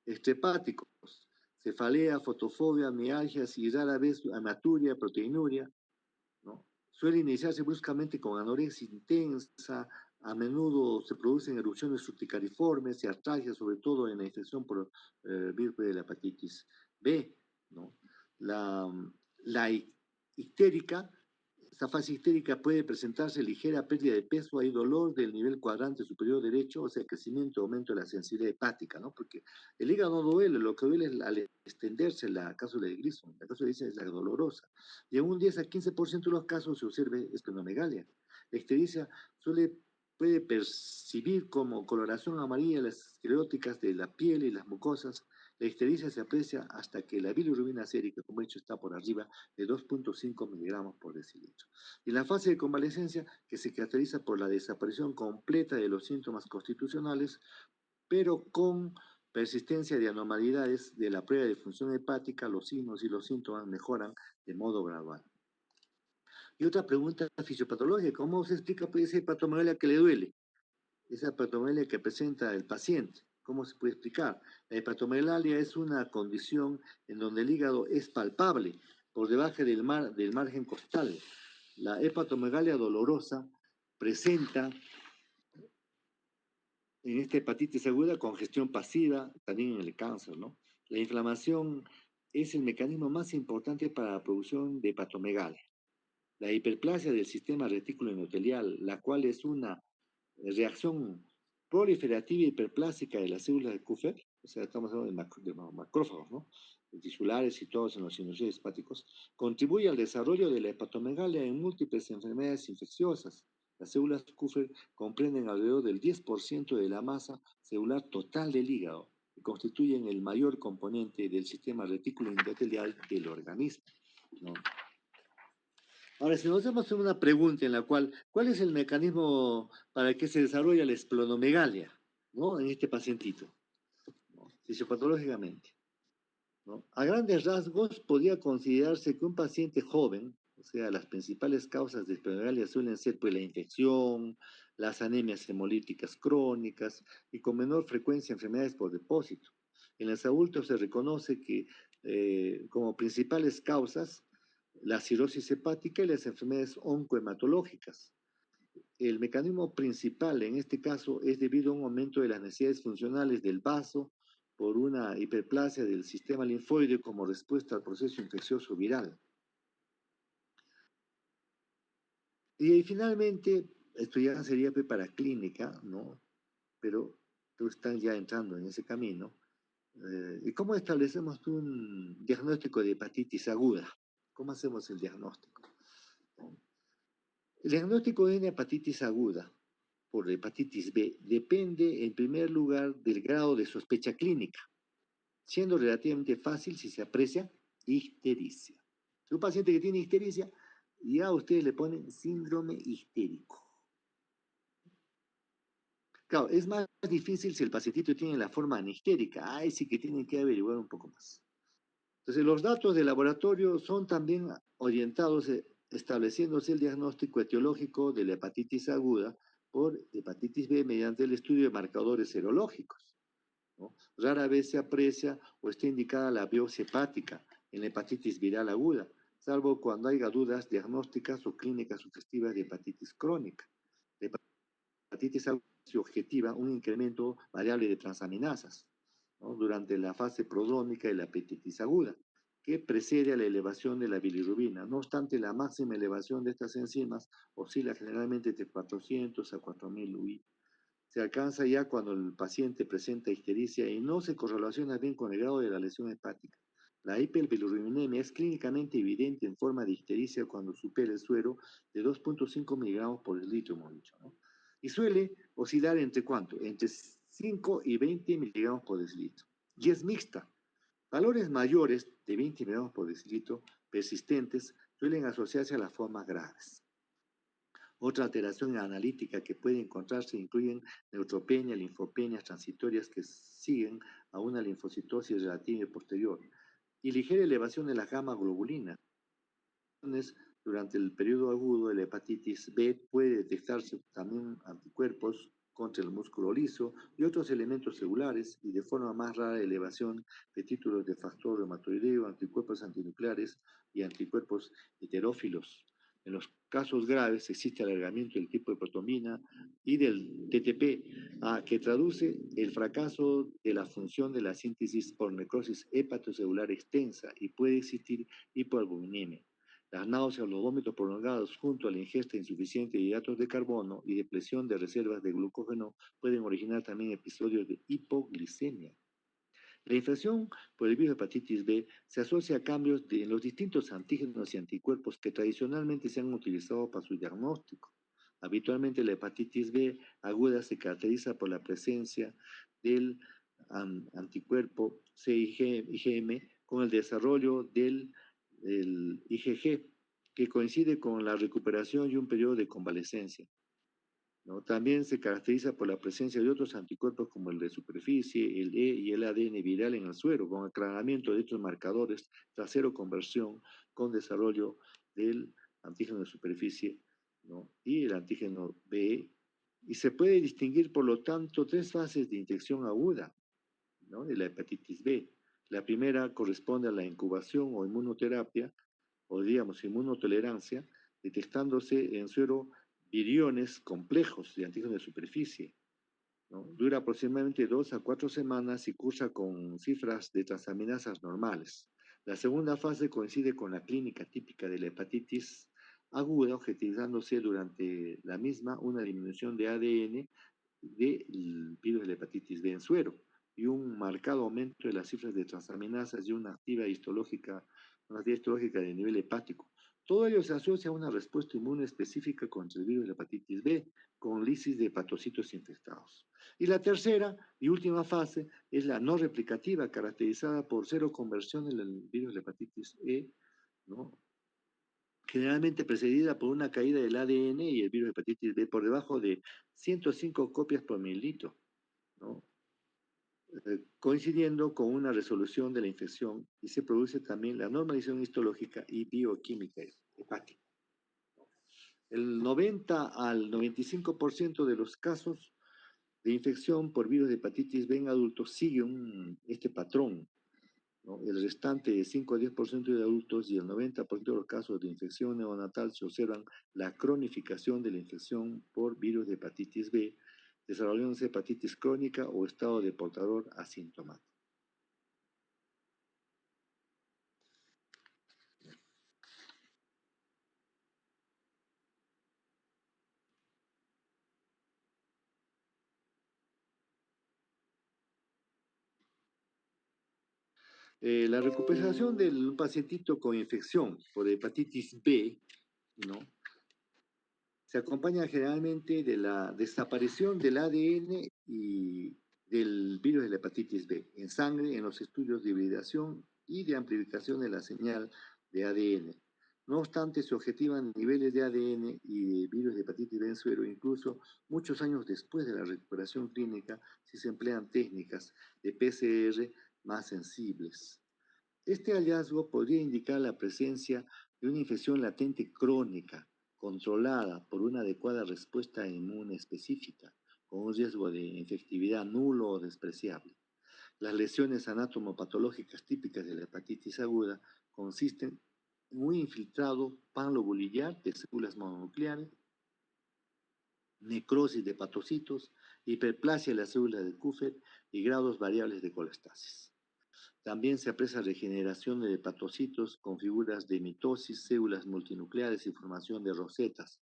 Extrahepáticos, cefalea, fotofobia, mialgias y rara vez hematuria, proteinuria, ¿no? Suele iniciarse bruscamente con anorexia intensa, a menudo se producen erupciones urticariformes y artalgias, sobre todo en la infección por virus de la hepatitis B, ¿no? La ictérica, esta fase histérica puede presentarse ligera pérdida de peso, hay dolor del nivel cuadrante superior derecho, o sea, crecimiento, aumento de la sensibilidad hepática, ¿no? Porque el hígado no duele, lo que duele es al extenderse la cápsula de Grissom, la cápsula de Grissom es la dolorosa. Y en un 10 a 15% de los casos se observa esplenomegalia. La ictericia puede percibir como coloración amarilla las escleróticas de la piel y las mucosas. La ictericia se aprecia hasta que la bilirrubina sérica, como he dicho, está por arriba de 2.5 miligramos por decilitro. Y en la fase de convalescencia, que se caracteriza por la desaparición completa de los síntomas constitucionales, pero con persistencia de anormalidades de la prueba de función hepática, los signos y los síntomas mejoran de modo gradual. Y otra pregunta fisiopatológica: ¿cómo se explica esa hepatomegalia que le duele? Esa hepatomegalia que presenta el paciente, ¿cómo se puede explicar? La hepatomegalia es una condición en donde el hígado es palpable por debajo del margen costal. La hepatomegalia dolorosa presenta en esta hepatitis aguda, congestión pasiva, también en el cáncer, ¿no? La inflamación es el mecanismo más importante para la producción de hepatomegalia. La hiperplasia del sistema retículo endotelial, la cual es una reacción proliferativa y hiperplásica de las células de Kupffer, o sea, estamos hablando de macrófagos, ¿no? Tisulares situados en los sinusoides hepáticos, contribuye al desarrollo de la hepatomegalia en múltiples enfermedades infecciosas. Las células Kupffer comprenden alrededor del 10% de la masa celular total del hígado y constituyen el mayor componente del sistema retículo endotelial del organismo, ¿no? Ahora, si nos hacemos una pregunta en la cual, ¿cuál es el mecanismo para que se desarrolle la esplenomegalia, ¿no? En este pacientito, ¿no? Fisiopatológicamente, ¿no? A grandes rasgos, podría considerarse que un paciente joven, o sea, las principales causas de esplenomegalia suelen ser pues, la infección, las anemias hemolíticas crónicas y con menor frecuencia enfermedades por depósito. En los adultos se reconoce que como principales causas la cirrosis hepática y las enfermedades oncohematológicas. El mecanismo principal en este caso es debido a un aumento de las necesidades funcionales del vaso por una hiperplasia del sistema linfoide como respuesta al proceso infeccioso viral. Y finalmente, esto ya sería para clínica, ¿no? Pero tú estás ya entrando en ese camino. ¿Y cómo establecemos un diagnóstico de hepatitis aguda? ¿Cómo hacemos el diagnóstico? El diagnóstico de una hepatitis aguda por hepatitis B depende en primer lugar del grado de sospecha clínica, siendo relativamente fácil si se aprecia ictericia. Un paciente que tiene ictericia, ya ustedes le ponen síndrome histérico. Claro, es más difícil si el pacientito tiene la forma anihistérica. Ahí sí que tienen que averiguar un poco más. Entonces, los datos de laboratorio son también orientados, estableciéndose el diagnóstico etiológico de la hepatitis aguda por hepatitis B mediante el estudio de marcadores serológicos, ¿no? Rara vez se aprecia o está indicada la biopsia hepática en la hepatitis viral aguda, salvo cuando haya dudas diagnósticas o clínicas sugestivas de hepatitis crónica. La hepatitis aguda objetiva un incremento variable de transaminasas, ¿no? Durante la fase prodrómica de la hepatitis aguda, que precede a la elevación de la bilirrubina. No obstante, la máxima elevación de estas enzimas oscila generalmente de 400 a 4000 UI. Se alcanza ya cuando el paciente presenta ictericia y no se correlaciona bien con el grado de la lesión hepática. La hiperbilirrubinemia es clínicamente evidente en forma de ictericia cuando supera el suero de 2.5 miligramos por litro, hemos dicho, ¿no? Y suele oscilar entre ¿cuánto? Entre 5 y 20 miligramos por decilitro. Y es mixta. Valores mayores de 20 miligramos por decilitro persistentes suelen asociarse a las formas graves. Otra alteración analítica que puede encontrarse incluyen neutropenia, linfopenias transitorias que siguen a una linfocitosis relativa y posterior y ligera elevación de la gamma globulina. Durante el periodo agudo de la hepatitis B puede detectarse también anticuerpos contra el músculo liso y otros elementos celulares y de forma más rara elevación de títulos de factor reumatoideo, anticuerpos antinucleares y anticuerpos heterófilos. En los casos graves existe alargamiento del tipo de protomina y del TTP, que traduce el fracaso de la función de la síntesis por necrosis hepatocelular extensa y puede existir hipoalbuminemia. Las náuseas o los vómitos prolongados junto a la ingesta insuficiente de hidratos de carbono y depresión de reservas de glucógeno pueden originar también episodios de hipoglicemia. La infección por el virus de hepatitis B se asocia a cambios en los distintos antígenos y anticuerpos que tradicionalmente se han utilizado para su diagnóstico. Habitualmente la hepatitis B aguda se caracteriza por la presencia del anticuerpo CIgM con el desarrollo del IgG, que coincide con la recuperación y un periodo de convalecencia, ¿no? También se caracteriza por la presencia de otros anticuerpos como el de superficie, el E y el ADN viral en el suero, con aclaramiento de estos marcadores tras seroconversión con desarrollo del antígeno de superficie, ¿no? Y el antígeno B. Y se puede distinguir, por lo tanto, tres fases de infección aguda, ¿no? De la hepatitis B. La primera corresponde a la incubación o inmunoterapia, o digamos inmunotolerancia, detectándose en suero viriones complejos de antígenos de superficie, ¿no? Dura aproximadamente 2 a 4 semanas y cursa con cifras de transaminasas normales. La segunda fase coincide con la clínica típica de la hepatitis aguda, objetivándose durante la misma una disminución de ADN del virus de la hepatitis B en suero y un marcado aumento de las cifras de transaminasas y una actividad histológica de nivel hepático. Todo ello se asocia a una respuesta inmune específica contra el virus de la hepatitis B con lisis de hepatocitos infectados. Y la tercera y última fase es la no replicativa, caracterizada por cero conversión en el virus de la hepatitis E, ¿no? Generalmente precedida por una caída del ADN y el virus de hepatitis B por debajo de 105 copias por mililitro, ¿no? Coincidiendo con una resolución de la infección y se produce también la normalización histológica y bioquímica hepática. El 90 al 95% de los casos de infección por virus de hepatitis B en adultos sigue este patrón, ¿no? El restante 5 a 10% de adultos y el 90% de los casos de infección neonatal se observan la cronificación de la infección por virus de hepatitis B, desarrollándose hepatitis crónica o estado de portador asintomático. La recuperación del pacientito con infección por hepatitis B, ¿no? Se acompaña generalmente de la desaparición del ADN y del virus de la hepatitis B en sangre en los estudios de hibridación y de amplificación de la señal de ADN. No obstante, se objetivan niveles de ADN y de virus de hepatitis B en suero, incluso muchos años después de la recuperación clínica, si se emplean técnicas de PCR más sensibles. Este hallazgo podría indicar la presencia de una infección latente crónica, controlada por una adecuada respuesta inmune específica, con un riesgo de infectividad nulo o despreciable. Las lesiones anatomopatológicas típicas de la hepatitis aguda consisten en un infiltrado panlobuliar de células mononucleares, necrosis de hepatocitos, hiperplasia de las células de Kupffer y grados variables de colestasis. También se aprecia regeneración de hepatocitos con figuras de mitosis, células multinucleares y formación de rosetas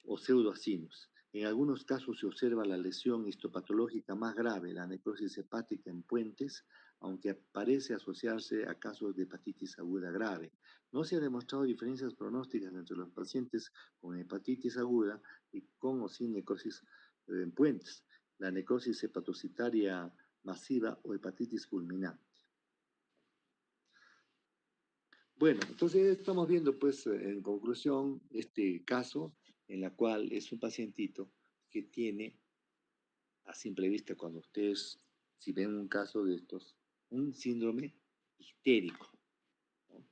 o pseudoacinos. En algunos casos se observa la lesión histopatológica más grave, la necrosis hepática en puentes, aunque parece asociarse a casos de hepatitis aguda grave. No se han demostrado diferencias pronósticas entre los pacientes con hepatitis aguda y con o sin necrosis en puentes, la necrosis hepatocitaria masiva o hepatitis fulminante. Bueno, entonces estamos viendo, pues, en conclusión, este caso en la cual es un pacientito que tiene, a simple vista, cuando ustedes, si ven un caso de estos, un síndrome histérico, ¿no?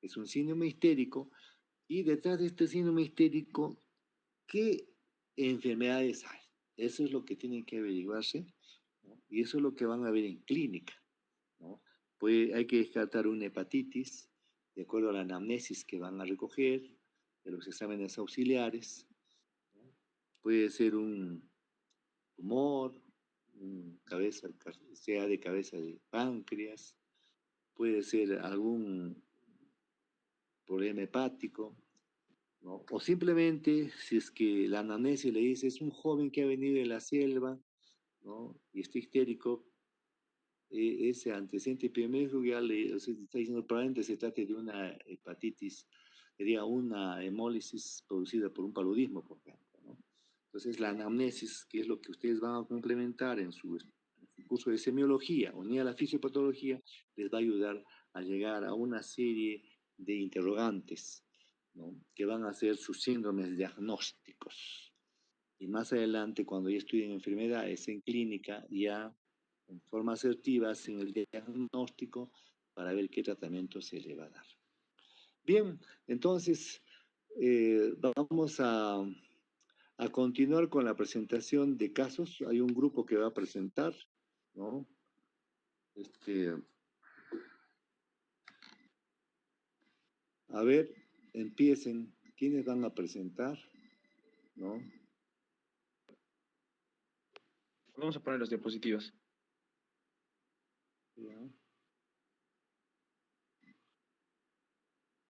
Es un síndrome histérico y detrás de este síndrome histérico, ¿qué enfermedades hay? Eso es lo que tienen que averiguarse, ¿no? Y eso es lo que van a ver en clínica, ¿no? Hay que descartar una hepatitis, de acuerdo a la anamnesis que van a recoger, de los exámenes auxiliares, ¿no? Puede ser un tumor, sea de cabeza de páncreas, puede ser algún problema hepático, ¿no? O simplemente, si es que la anamnesis le dice, es un joven que ha venido de la selva, ¿no? Y está histérico, ese antecedente epidemiológico ya se está diciendo probablemente se trate de una hepatitis, sería una hemólisis producida por un paludismo, por ejemplo, ¿no? Entonces la anamnesis, que es lo que ustedes van a complementar en su curso de semiología, unida a la fisiopatología, les va a ayudar a llegar a una serie de interrogantes, ¿no? Que van a ser sus síndromes diagnósticos. Y más adelante, cuando ya estudien enfermedades en clínica, ya en forma asertiva hacen el diagnóstico para ver qué tratamiento se le va a dar. Bien, entonces vamos a continuar con la presentación de casos. Hay un grupo que va a presentar, ¿no? A ver, empiecen. ¿Quiénes van a presentar? ¿No? Vamos a poner las diapositivas. Ya.